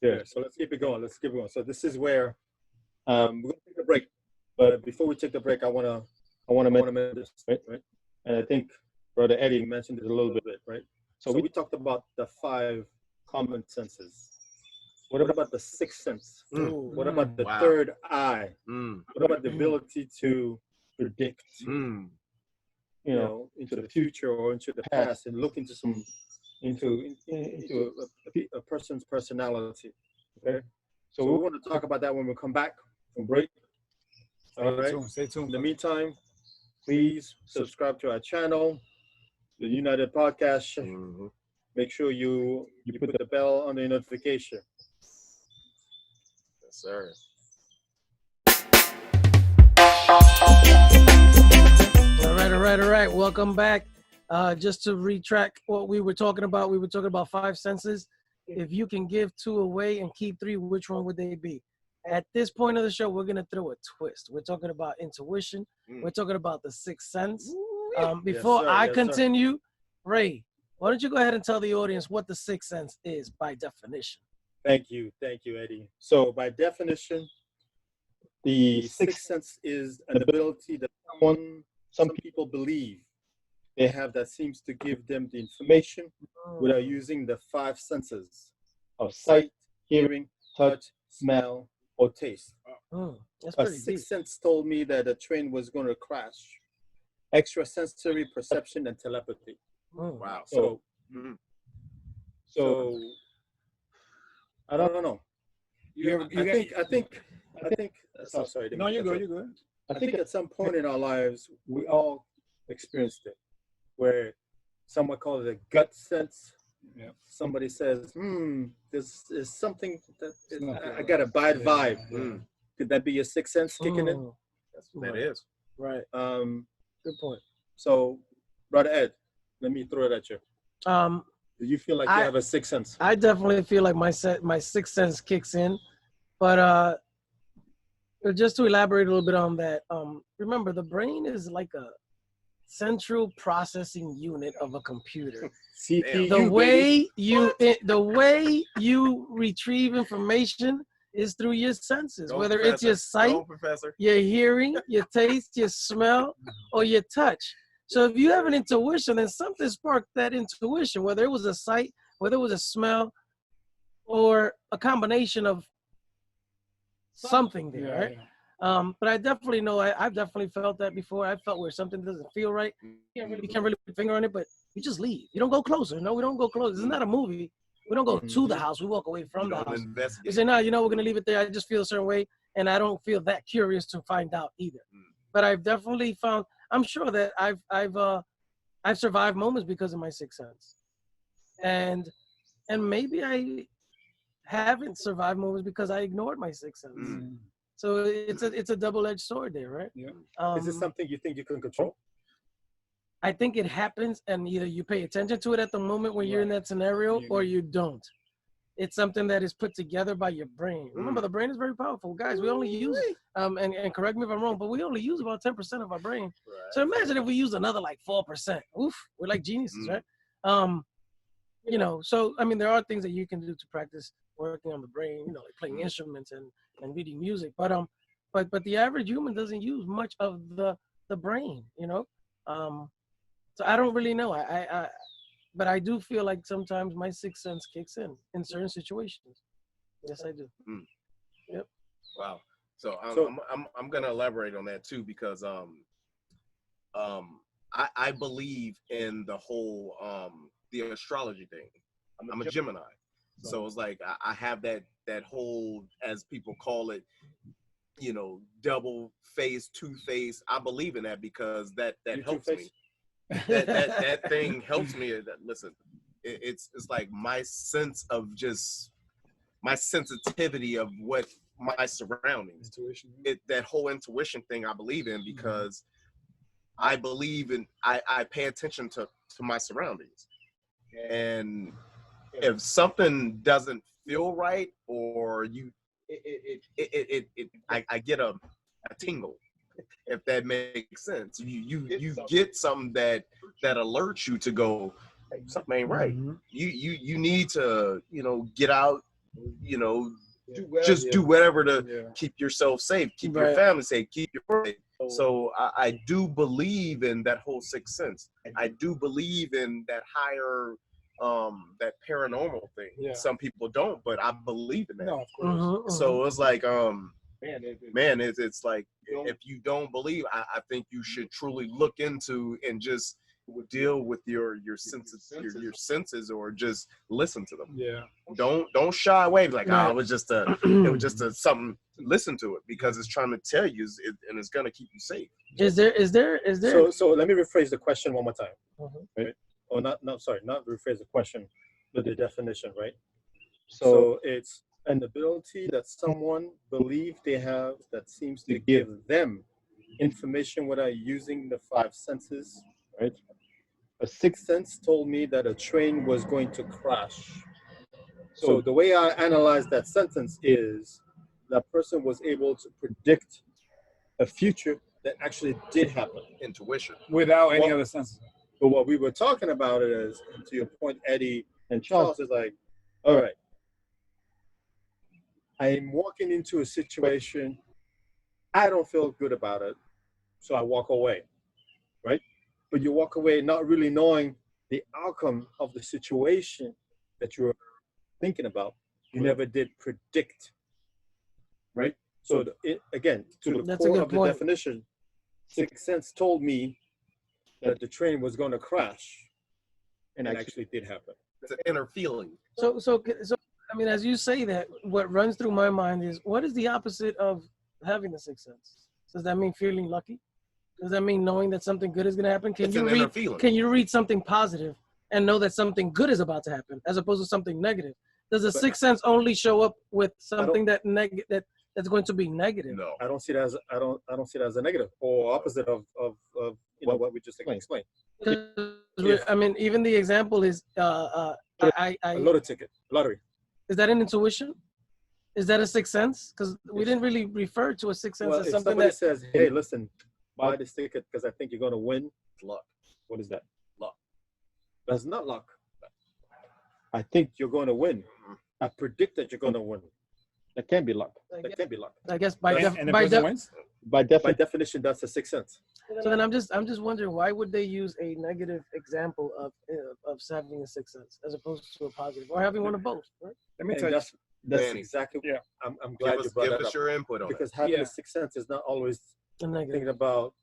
A: Yeah, so let's keep it going. So this is where we're gonna take a break. But before we take the break, I wanna mention this, right? And I think Brother Eddie mentioned it a little bit, right? So we talked about the five common senses. What about the sixth sense?
B: Mm.
A: What about the
B: Wow.
A: third eye?
B: Mm.
A: What about the ability to predict,
B: Mm.
A: into the future or into the past, and look into a person's personality? Okay. So we want to talk about that when we come back from break. All right.
C: Stay tuned.
A: In the meantime, please subscribe to our channel, the United Podcast.
B: Mhm.
A: Make sure you put the bell on the notification.
B: Yes, sir.
D: All right. Welcome back. Just to retract what we were talking about five senses. If you can give two away and keep three, which one would they be? At this point of the show, we're gonna throw a twist. We're talking about intuition. We're talking about the sixth sense. Before
A: sir.
D: I
A: Yes, sir.
D: continue, Ray, why don't you go ahead and tell the audience what the sixth sense is by definition?
A: Thank you, Eddie. So by definition, the sixth sense is an ability that some people believe they have that seems to give them the information without using the five senses of sight, hearing, touch, smell, or taste.
D: That's
A: A
D: pretty deep.
A: sixth sense told me that a train was going to crash. Extrasensory perception and telepathy.
B: Wow.
A: So,
B: Mhm.
A: so I don't know. I think. Oh, sorry.
C: No, you're good. You're good.
A: I think at some point in our lives, we all experienced it, where someone calls it a gut sense.
C: Yeah.
A: Somebody says, this is something that
C: Nothing.
A: I got a bad vibe.
B: Mm.
A: Could that be your sixth sense kicking in?
B: That's what that is.
D: Right. Good point.
A: So, Brother Ed, let me throw it at you. Do you feel like you have a sixth sense?
D: I definitely feel like my sixth sense kicks in, but just to elaborate a little bit on that, remember the brain is like a central processing unit of a computer.
A: CPU,
D: The way you retrieve information is through your senses,
B: Go,
D: whether
B: Professor.
D: it's your sight,
B: Go, Professor.
D: your hearing, your taste, your smell, or your touch. So if you have an intuition, then something sparked that intuition, whether it was a sight, whether it was a smell, or a combination of something there,
C: Yeah,
D: right?
C: yeah.
D: But I definitely know I've definitely felt that before. I felt where something doesn't feel right. You can't really put a finger on it, but you just leave. You don't go closer. No, we don't go closer. This is not a movie. We don't go to the house. We walk away from
B: You
D: the
B: don't
D: house. We
B: investigate.
D: say, no, you know, we're gonna leave it there. I just feel a certain way, and I don't feel that curious to find out either. But I've definitely found. I'm sure that I've survived moments because of my sixth sense, and maybe I haven't survived moments because I ignored my sixth sense. So it's a double-edged sword there, right?
C: Yeah.
A: Is this something you think you can control?
D: I think it happens, and either you pay attention to it at the moment when you're in that scenario, or you don't. It's something that is put together by your brain. Remember, the brain is very powerful, guys. We only use and correct me if I'm wrong, but we only use about 10% of our brain. So imagine if we use another like 4%. Oof, we're like geniuses, right? You know, so I mean, there are things that you can do to practice working on the brain. You know, like playing instruments and reading music. But the average human doesn't use much of the brain. You know, so I don't really know. But I do feel like sometimes my sixth sense kicks in certain situations. Yes, I do. Yep.
B: Wow. So I'm gonna elaborate on that too, because I believe in the whole the astrology thing. I'm a Gemini, so it's like I have that whole, as people call it, you know, double face, two face. I believe in that because that helps me. That thing helps me. Listen, it's like my sense of just my sensitivity of what my surroundings.
C: Intuition.
B: That whole intuition thing I believe in, because I believe in I pay attention to my surroundings, and if something doesn't feel right, or I get a tingle, if that makes sense. You get something that alerts you to go, hey, something ain't right. You need to, you know, get out, you know, do whatever to keep yourself safe, keep your family safe, keep your safe. So I do believe in that whole sixth sense. I do believe in that higher that paranormal thing.
C: Yeah.
B: Some people don't, but I believe in that.
C: No, of course.
B: So it's like man, it's like, if you don't believe, I think you should truly look into and just deal with your senses, or just listen to them.
C: Yeah.
B: Don't shy away like, it was just a something. Listen to it, because it's trying to tell you, and it's gonna keep you safe.
D: Is there?
A: So let me rephrase the question one more time. Right? Or not rephrase the question, but the definition, right? So it's an ability that someone believes they have that seems to give them information without using the five senses, right? A sixth sense told me that a train was going to crash. So the way I analyze that sentence is that person was able to predict a future that actually did happen.
B: Intuition.
C: Without any other senses.
A: But what we were talking about is, and to your point, Eddie and Charles, is like, all right, I'm walking into a situation, I don't feel good about it, so I walk away, right? But you walk away not really knowing the outcome of the situation that you're thinking about. You never did predict, right? So again, to the core of the definition, sixth sense told me that the train was going to crash, and it actually did happen.
B: It's an inner feeling.
D: So I mean, as you say that, what runs through my mind is, what is the opposite of having the sixth sense? Does that mean feeling lucky? Does that mean knowing that something good is going to happen? Can you read something positive and know that something good is about to happen, as opposed to something negative? Does the sixth sense only show up with something that's going to be negative?
B: No,
A: I don't see it as I don't see it as a negative or opposite of you know what we just explained.
D: I mean, even the example is
A: a lottery.
D: Is that an intuition? Is that a sixth sense? Because we didn't really refer to a sixth sense as something
A: that says, "Hey, listen, buy this ticket because I think you're going to win." It's luck. What is that? Luck. That's not luck. I think you're going to win. I predict that you're going to win. That can't be luck. That can't be luck.
D: I guess
C: by
A: definition, that's a sixth sense.
D: So then I'm just wondering, why would they use a negative example of having a sixth sense as opposed to a positive, or having one of both? Right?
C: Let me tell you.
A: That's
B: Manny,
A: exactly.
C: Yeah.
A: I'm glad you brought
B: give
A: that
B: us
A: up
B: your input on
A: because
B: it.
A: having
C: Yeah.
A: a sixth sense is not always
D: The negative.
A: thinking about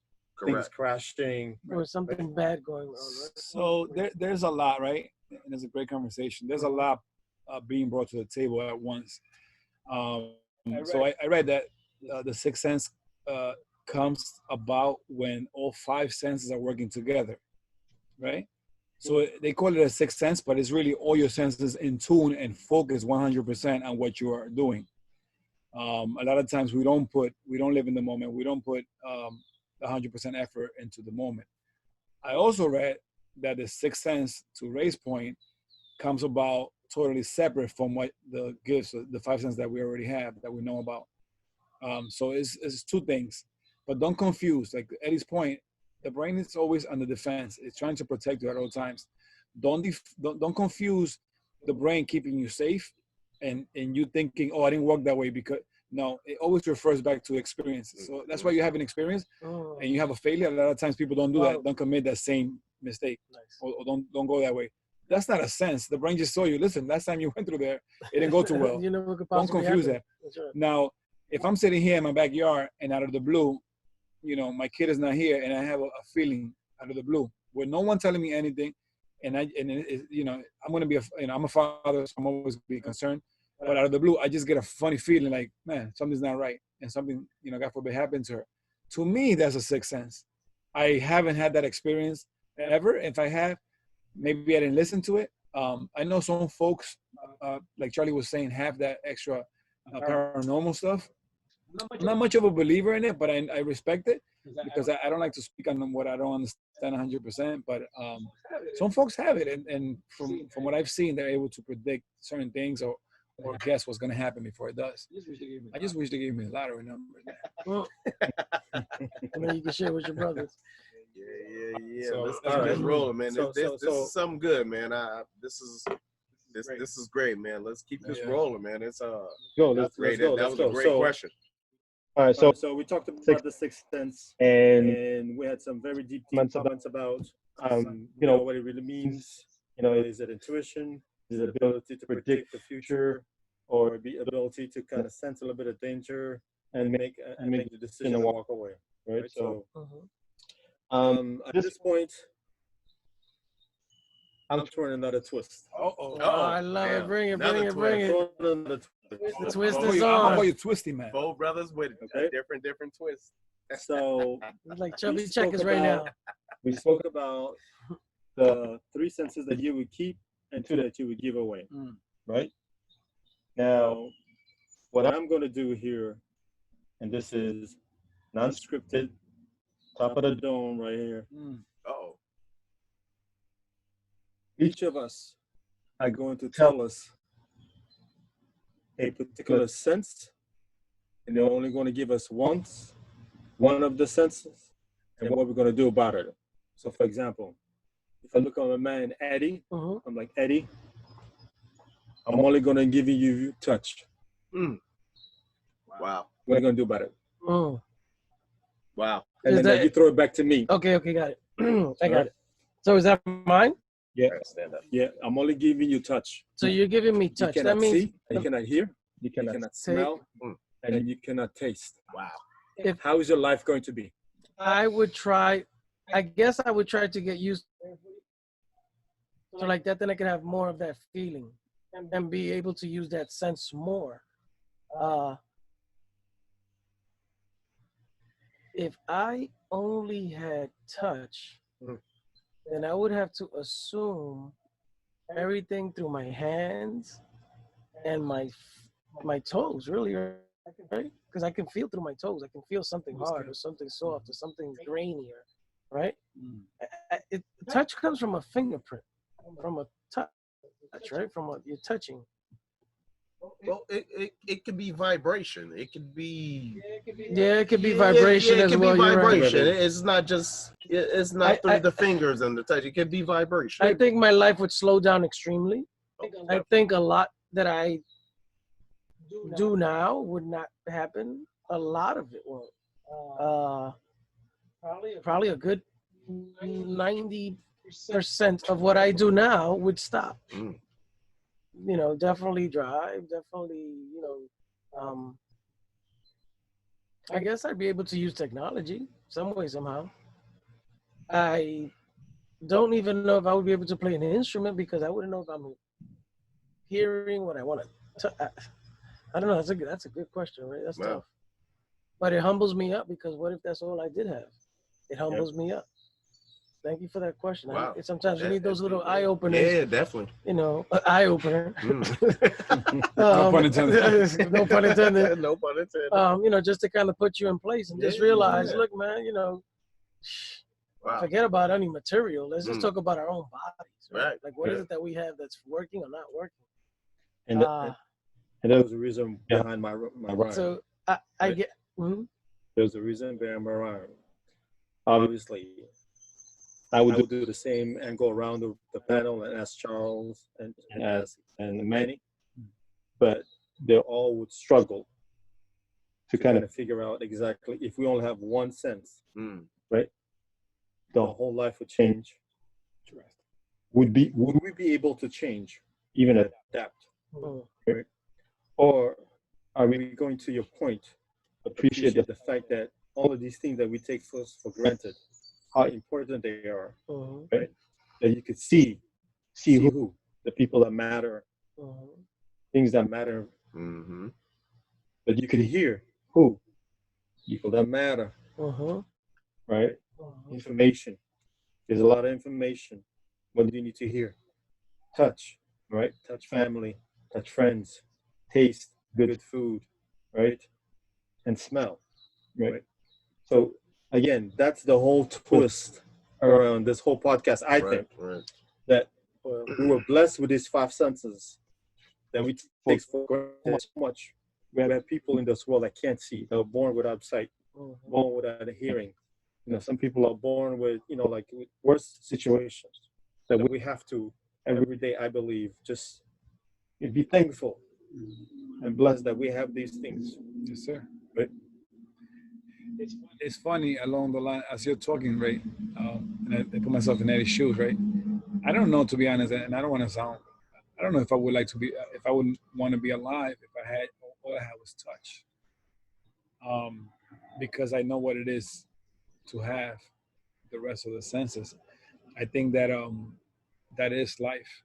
A: things
B: Correct.
A: crashing.
D: Or something bad going on, right?
C: So there's a lot, right? And it's a great conversation. There's a lot being brought to the table at once. So I read that the sixth sense comes about when all five senses are working together, right? So they call it a sixth sense, but it's really all your senses in tune and focus 100% on what you are doing. A lot of times we don't live in the moment. We don't put 100% effort into the moment. I also read that the sixth sense, to Ray's point, comes about totally separate from what the gifts, the five senses that we already have, that we know about. So it's two things, but don't confuse. Like Eddie's point, the brain is always on the defense. It's trying to protect you at all times. Don't confuse the brain keeping you safe and you thinking, oh, I didn't work that way, because no, it always refers back to experiences. So that's why you have an experience and you have a failure. A lot of times people don't do that, don't commit that same mistake, or don't go that way. That's not a sense. The brain just saw you. Listen, last time you went through there, it didn't go too well.
D: You know what could
C: Don't
D: possibly
C: confuse
D: happen.
C: that.
D: That's right.
C: Now, if I'm sitting here in my backyard and out of the blue, my kid is not here, and I have a feeling out of the blue with no one telling me anything, and I'm gonna be I'm a father, so I'm always be concerned. But out of the blue, I just get a funny feeling like, man, something's not right, and something, God forbid, happened to her. To me, that's a sixth sense. I haven't had that experience ever. If I have, maybe I didn't listen to it. I know some folks, like Charlie was saying, have that extra paranormal stuff. I'm not much of a believer in it, but I respect it because I don't like to speak on what I don't understand 100%. But some folks have it, and from what I've seen, they're able to predict certain things or guess what's going to happen before it does. I just wish they gave me a lottery number.
D: Well, and then you can share with your brothers.
B: Yeah.
C: So,
B: Let's
C: all
B: keep
C: right.
B: this rolling, man.
A: So-
B: This
A: so-
B: is something good, man. This is great, man. Let's keep this
C: Yeah.
B: rolling, man. It's
E: Go.
B: that's great.
A: go,
B: That
A: let's
B: was a
A: go.
B: great
A: So-
B: question.
E: All right.
A: So we talked about
E: sixth-
A: the sixth sense,
E: and
A: and we had some very deep comments about what it really means. Is it intuition? Is it ability to predict the future, or the ability to kind of sense a little bit of danger
E: and
A: make the decision and walk away? Right. So at this point, I'm throwing another twist.
D: Oh, I love it. Bring it, bring it, bring it.
A: Throwing another twist.
D: The twist
C: I'm
D: is
C: gonna call
D: on.
C: you Twisty Man.
B: Both brothers with
A: Okay.
B: a different twist.
A: So
D: It's like
A: we
D: chubby
A: spoke
D: checkers right now.
A: about- We spoke about the three senses that you would keep and two that you would give away.
E: right
A: Now, what I'm going to do here, and this is non-scripted, top of the dome right here.
B: Oh,
A: Each of us are going to tell us a particular sense, and they're only going to give us one of the senses, and what we're going to do about it. So, for example, if I look at my man Eddie, I'm like, Eddie, I'm only going to give you touch.
B: wow,
A: What are you going to do about it?
B: wow.
A: And
D: Is
A: then
D: that-
A: you throw it back to me.
D: Okay, got it. I got it. So is that mine?
A: Yeah,
B: Stand up.
A: yeah. I'm only giving you touch.
D: So you're giving me
A: You
D: touch.
A: cannot
D: That means
A: see, you cannot hear, you cannot smell, and you cannot taste.
B: Wow.
A: How is your life going to be?
D: I guess I would try to get used to like that, then I can have more of that feeling and be able to use that sense more. If I only had touch, then I would have to assume everything through my hands and my toes, really, right? Because I can feel through my toes. I can feel something hard or something soft or something grainier, right? Touch comes from a fingerprint, from a touch, right? You're touching.
B: Well, it could be vibration. It could be.
D: Yeah, it could be vibration
B: it
D: as
B: could
D: well.
B: be
D: You're right.
B: vibration. It's not just. It's not through the fingers and the touch. It could be vibration.
D: I think my life would slow down extremely. I think a lot that I do now would not happen. A lot of it won't. Probably a good 90% of what I do now would stop. definitely drive, definitely, I guess I'd be able to use technology some way, somehow. I don't even know if I would be able to play an instrument because I wouldn't know if I'm hearing what I want to. I don't know. That's a good question, right? That's
B: Wow.
D: tough. But it humbles me up because what if that's all I did have? It humbles me up. Thank you for that question.
B: Wow.
D: Sometimes you need those little eye openers.
B: Yeah, definitely.
D: Eye opener.
C: No pun intended.
D: No pun intended.
B: No pun intended.
D: Just to kind of put you in place and just
B: Yeah,
D: realize,
B: yeah.
D: look, man,
B: Wow.
D: forget about any material. Let's just talk about our own bodies.
B: Right.
D: Like, what is it that we have that's working or not working?
E: And that was the reason behind my rhyme.
D: So I get.
E: There's a reason behind my rhyme. Obviously, I would do the same and go around the panel and ask Charles and Manny, but they all would struggle to kind of figure out exactly if we only have one sense, right? The whole life would change. Would we be able to change, even adapt, right? Or are we going, to your point, appreciate the fact that all of these things that we take for granted, how important they are, right? That you could see who the people that matter, things that matter, that you could hear who people that matter, right? Information. There's a lot of information. What do you need to hear? Touch, right? Touch family, touch friends, taste good food, right? And smell, right? So again, that's the whole twist around this whole podcast. I think that we were blessed with these five senses that we take for granted so much. We have people in this world that can't see. They're born without sight, born without hearing. Some people are born with, like with worse situations that we have to every day, I believe, just be thankful and blessed that we have these things.
C: Yes, sir.
E: Right?
C: It's funny along the line as you're talking, right? And I put myself in Eddie's shoes, right? I don't know, to be honest, and I don't want to sound. I don't know if I would like to be, if I wouldn't want to be alive if I had all I had was touch. Because I know what it is to have the rest of the senses. I think that that is life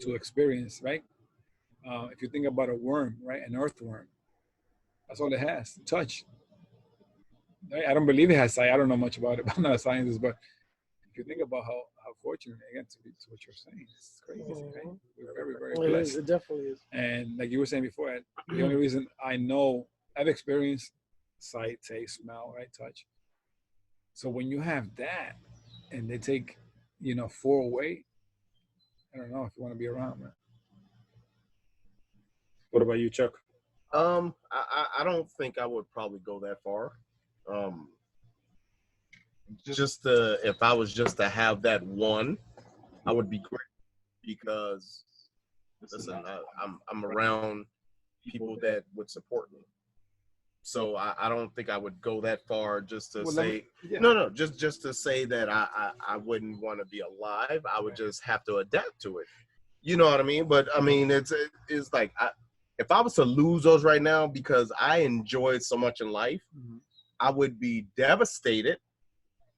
C: to experience, right? If you think about a worm, right, an earthworm, that's all it has, touch. Right? I don't believe it has sight. I don't know much about it. I'm not a scientist, but if you think about how fortunate, again, to what you're saying, it's crazy, right? We're very, very blessed.
D: It definitely is.
C: And like you were saying before, the only reason I know, I've experienced sight, taste, smell, right, touch. So when you have that and they take, 4 away, I don't know if you want to be around, man.
E: What about you, Chuck?
B: I don't think I would probably go that far. If I was just to have that one, I would be great because listen, I'm around people that would support me. So I don't think I would go that far just to say just to say that I wouldn't want to be alive. I would just have to adapt to it. You know what I mean? But I mean it's like if I was to lose those right now because I enjoyed so much in life, I would be devastated,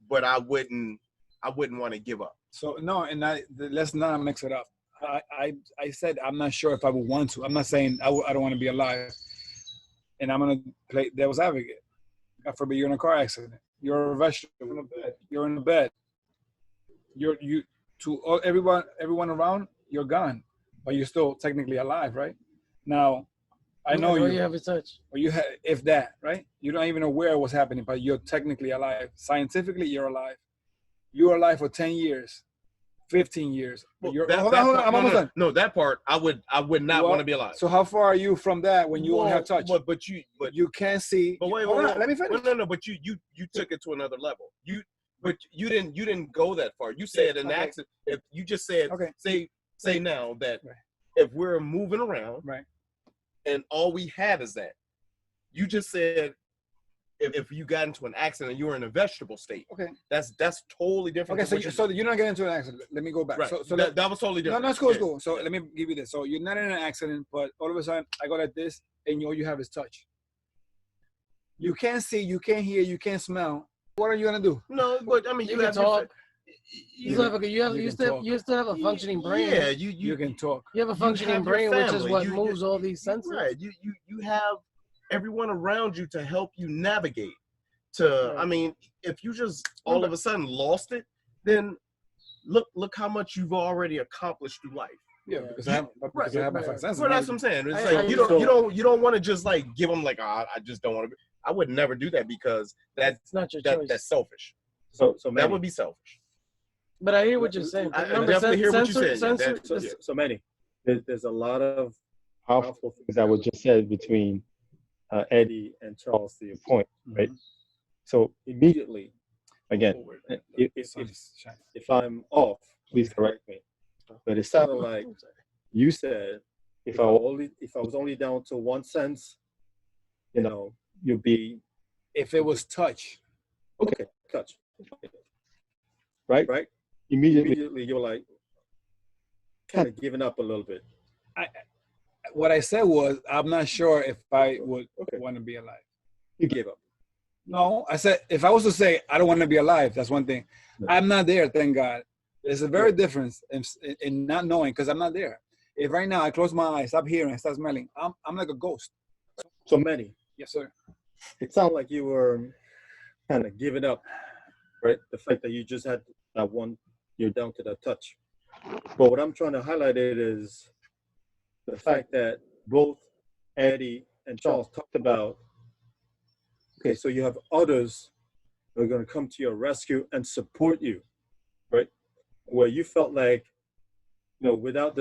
B: but I wouldn't want to give up.
C: So no, and let's not mix it up. I said I'm not sure if I would want to. I'm not saying I don't want to be alive. And I'm gonna play devil's advocate. God forbid you're in a car accident. You're a vegetable. You're in a bed. Everyone around. You're gone, but you're still technically alive, right? Now, I know
D: you have a touch.
C: Or you have, if that, right? You're not even aware of what's happening, but you're technically alive. Scientifically, you're alive. You're alive for 10 years, 15 years.
B: Well,
C: hold on. I'm almost done.
B: No, that part I would not want to be alive.
C: So how far are you from that when you only have touch?
B: But
C: you can't see.
B: But wait,
C: let me finish.
B: No. But you took it to another level. You didn't go that far. You said an accident. If you just said say now that if we're moving around,
C: right,
B: and all we have is that, you just said if you got into an accident and you were in a vegetable state.
F: Okay.
B: That's totally different.
F: Okay, so you're not getting into an accident. Let me go back.
B: Right.
F: So
B: that was totally different.
F: No, it's cool, it's cool. So let me give you this. So you're not in an accident, but all of a sudden I go like this, and all you have is touch. You can't see, you can't hear, you can't smell. What are you gonna do?
B: No, but I mean,
D: You
B: you
D: can
B: have
D: talk. You still have
F: you
D: you still have a functioning brain.
B: Yeah,
F: You can talk.
D: You have a functioning
B: have your
D: brain, which is
B: family.
D: what
B: You-
D: moves all these senses.
B: Right. You have everyone around you to help you navigate. To I mean, if you just all of a sudden lost it, then look how much you've already accomplished through life.
F: Yeah, because I have my five senses.
B: Well, that's what I'm saying. It's
D: I-
B: like you don't want to just like give them like I just don't want to. I would never do that because
D: It's not your choice.
B: that's selfish.
A: So
B: That
A: Manny,
B: would be selfish.
D: But I hear what you're saying.
B: I
D: Remember,
B: definitely hear what you said. Yeah,
D: Censor,
B: that-
A: so Manny, there's a lot of
E: Powerful things that were just said between Eddie and Charles to your point, right? So immediately, again, if I'm off, please correct me. But it sounded like you said if I was only down to 1 sense, you'd be
F: If it was touch,
A: okay. Touch,
E: right?
A: right?
E: Immediately,
A: You're like kind of giving up a little bit.
F: what I said was I'm not sure if I would
A: Okay.
F: want to be alive.
A: You gave up.
F: No, I said if I was to say I don't want to be alive, that's one thing. I'm not there, thank God. There's a very difference in not knowing because I'm not there. If right now I close my eyes, stop hearing, stop smelling, I'm like a ghost.
A: So Manny,
F: Yes, sir.
A: it sounded like you were kind of giving up, right? The fact that you just had that one, you're down to that touch. But what I'm trying to highlight is the fact that both Eddie and Charles talked about, okay, so you have others who are going to come to your rescue and support you, right? Where you felt like, without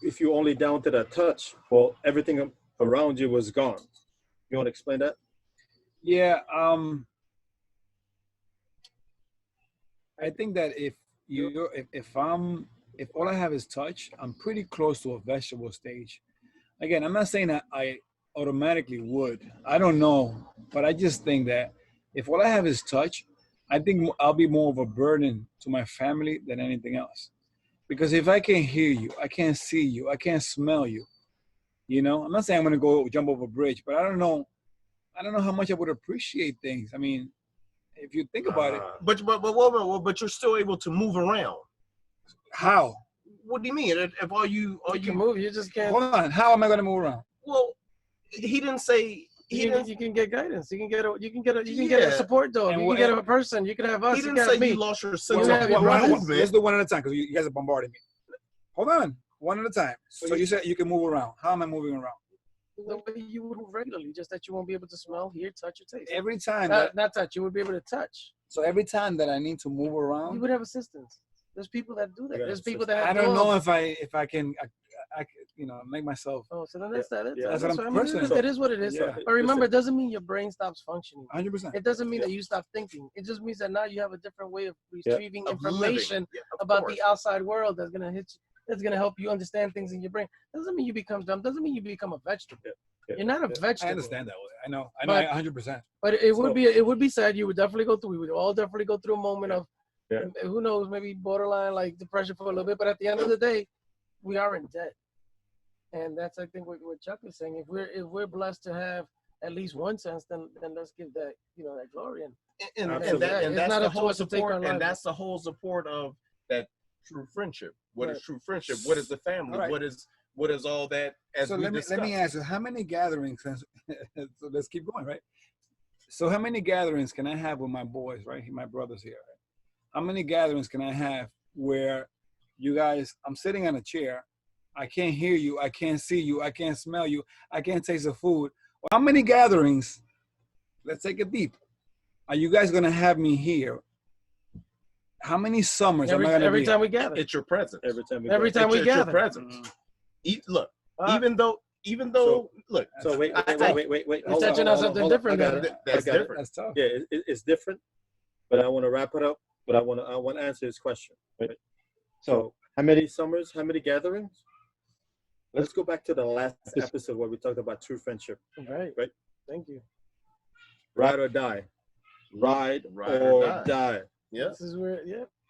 A: if you're only down to that touch, well, everything around you was gone. You want to explain that?
F: Yeah, I think that if all I have is touch, I'm pretty close to a vegetable stage. Again, I'm not saying that I automatically would. I don't know, but I just think that if all I have is touch, I think I'll be more of a burden to my family than anything else. Because if I can't hear you, I can't see you, I can't smell you. I'm not saying I'm gonna go jump over a bridge, but I don't know how much I would appreciate things. I mean, if you think about it,
B: But you're still able to move around.
F: how?
B: What do you mean? If all you
D: You can move. You just can't.
F: Hold on, how am I gonna move around?
B: well, he didn't say
D: You can get guidance. You can get a support dog.
F: And
D: You
F: what-
D: can get a person. You can have us.
B: He
D: You
B: didn't
D: can
B: say
D: have me.
B: you lost your
D: You
B: sense
D: have
B: of
D: your brothers.
B: movement.
F: Let's do one at a time because you guys are bombarding me. Hold on, one at a time. So you said you can move around. How am I moving around?
D: The way you would move regularly, just that you won't be able to smell, hear, touch, or taste.
F: Every time.
D: Not touch. You would be able to touch.
F: So every time that I need to move
D: You
F: around,
D: would have assistance. There's people that do that.
A: Yeah,
D: There's people that have
F: I don't know
D: dogs.
F: if I can make myself.
D: Oh, so then that's that.
A: Yeah.
F: That's what I'm
D: I mean,
F: personally-
D: it is what it is.
F: Yeah.
D: But remember, it doesn't mean your brain stops functioning.
F: 100%.
D: It doesn't mean that you stop thinking. It just means that now you have a different way of retrieving
B: Of living.
D: information
B: Yeah, of
D: about
B: course.
D: the outside world that's gonna hit you. That's gonna help you understand things in your brain. Doesn't mean you become dumb. Doesn't mean you become a vegetable.
A: Yeah.
D: You're not a vegetable.
F: I understand that. I know.
D: But-
F: 100%.
D: But it would be sad. You would definitely go through. We would all definitely go through a moment of,
A: Yeah.
D: who knows, maybe borderline like depression for a little bit. But at the end of the day, we are in debt, and that's I think what Chuck is saying. If we're blessed to have at least one sense, then let's give that that glory. And
B: and
A: Absolutely.
B: that's
D: It's not
B: the
D: up to
B: whole
D: us to take our
B: support,
D: lives.
B: and that's the whole support of that true friendship. What is
D: Right.
B: true friendship? What is the family?
F: All right.
B: What is all that? As
F: So
B: we
F: let me
B: discussed.
F: ask you, how many gatherings? So let's keep going, right? So how many gatherings can I have with my boys, right? My brothers here. Right? How many gatherings can I have where you guys? I'm sitting on a chair. I can't hear you. I can't see you. I can't smell you. I can't taste the food. How many gatherings? Let's take it deep. Are you guys gonna have me here? How many summers am I gonna
D: every
F: be?
D: time we gather,
B: It's your presence.
A: Every time we
D: Every
A: go.
D: time we
B: It's your
D: gather.
B: presence. Look,
D: Ah.
B: even though, look,
A: So wait.
D: You're touching on something different
A: I got
D: then.
A: it.
B: that's
A: I got it.
B: different.
F: That's tough.
A: Yeah, it's different, but I want to wrap it up. But I want to answer this question. Right? So how many summers? How many gatherings? Let's go back to the last episode where we talked about true friendship.
D: Right.
A: Right.
D: Thank you.
A: Ride or die. Ride or die.
B: Yeah.
D: This is where,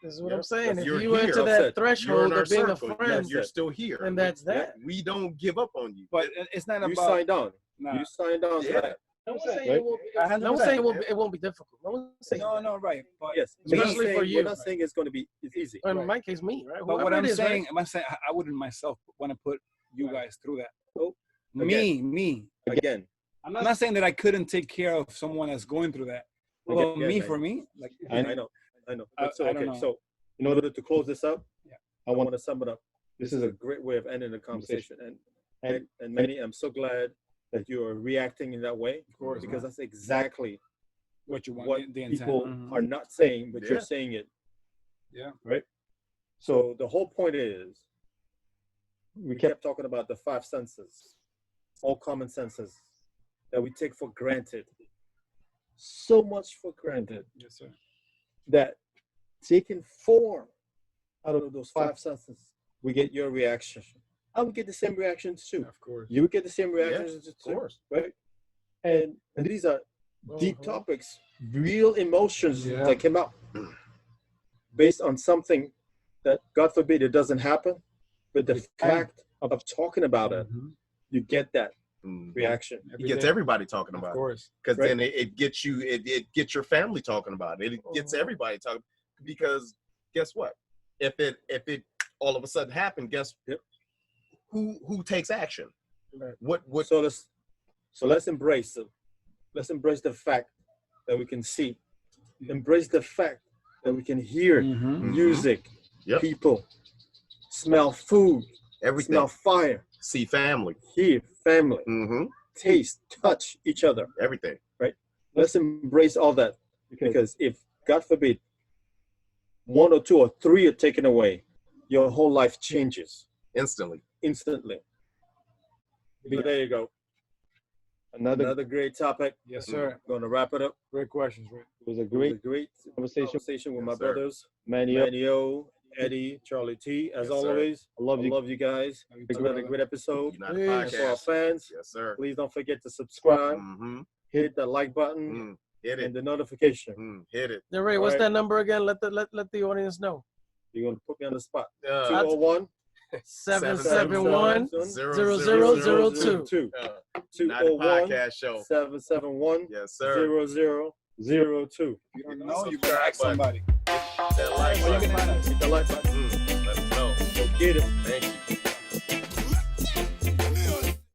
D: this is what
B: Yeah.
D: I'm saying. If
B: You're
D: you enter
B: here.
D: that
A: You're
D: threshold
B: in our
D: of being
B: circle.
D: a friend,
B: You're still here.
D: then that's that.
B: We don't give up on you.
F: But it's not
A: You
F: about.
A: signed on.
F: Nah.
A: You signed on to
B: Yeah.
A: that.
D: No one's saying
A: Right?
D: it won't be. No one's saying it won't be difficult. No one's saying.
F: No, right. But
A: Yes. We're not
D: Especially for
A: saying-
D: you.
A: We're not saying it's going to be it's easy.
D: Or in
F: Right.
D: my case, me, right?
F: But what
D: Whoever
F: I'm
D: it is, right?
F: saying, I wouldn't myself want to put you guys through that.
A: Oh,
F: Me.
A: Again,
F: I'm not saying that I couldn't take care of someone that's going through that. Well,
A: Again,
F: me
A: man.
F: for me, like
A: I know. But so,
F: I don't
A: okay,
F: know.
A: so in order to close this up,
F: Yeah.
A: I want to sum it up. This is a great way of ending the conversation. And Manny, I'm so glad that you are reacting in that way.
F: Of course,
A: because that's exactly
F: what you want,
A: what
F: the intent.
A: people
D: Mhm.
A: are not saying, but
B: Yeah.
A: you're saying it.
F: Yeah.
A: Right? So the whole point is, we kept talking about the five senses, all common senses that we take for granted. So much for granted
F: Yes, sir.
A: that taking form out of those five senses, we get your reaction. I would get the same reactions too.
F: Of course.
A: You would get the same reactions
B: Of
A: too,
B: course.
A: right? And these are deep
D: Mhm.
A: topics, real emotions
F: Yeah.
A: that came out based on something that, God forbid, it doesn't happen, but the fact of talking about it,
F: Mhm.
A: you get that
B: Mhm.
A: reaction.
B: It
F: Every
B: gets
F: day.
B: everybody talking
F: Of
B: about it.
F: course.
B: Because
A: Right.
B: then it gets you, it gets your family talking about it. It gets
D: Mhm.
B: everybody talking. Because guess what? If it all of a sudden happened, guess
A: Yep.
B: who takes action?
A: Right.
B: What
A: So let's embrace it. Let's embrace the fact that we can see. Embrace the fact that we can hear
F: Mhm.
A: music,
B: Yep.
A: people, smell food,
B: everything.
A: smell fire,
B: See family.
A: hear family,
B: Mm-hmm.
A: taste, touch each other.
B: Everything.
A: Let's embrace all that, because if, God forbid, one or two or three are taken away, your whole life changes
B: Instantly.
A: instantly. So there you go. Another great topic.
F: Yes, sir.
A: Going to wrap it up.
F: Great questions, Rick.
E: It was a
A: It was a
E: great
A: great conversation with my
B: Yes, sir.
A: brothers,
E: Manio.
A: Manio, Eddie, Charlie T. As
B: Yes, sir.
A: always,
E: I love you.
A: love you guys.
F: Love you
A: It's
F: too,
A: been a
F: brother.
A: great episode.
B: United
D: Peace.
A: And for our
B: Podcast.
A: fans,
B: Yes, sir.
A: please don't forget to subscribe,
B: Mm-hmm.
A: hit that like button,
B: Hit it.
A: and the notification.
B: Hit it.
D: Yeah, Ray, what's
A: Alright.
D: that number again? Let the audience know.
A: You're going to put me on the spot.
B: Uh,
A: 201
D: 771
B: 0002.
A: 0002.
B: United
A: 201
B: Podcast Show.
A: 771
B: Yes, sir.
A: 0002.
F: If you don't
B: Hit the
F: know, you can ask
B: subscribe
F: somebody.
B: That like
F: Well, you
B: button.
F: can ask.
A: Hit the like button.
B: Let us know.
A: Go get it.
B: Thank you.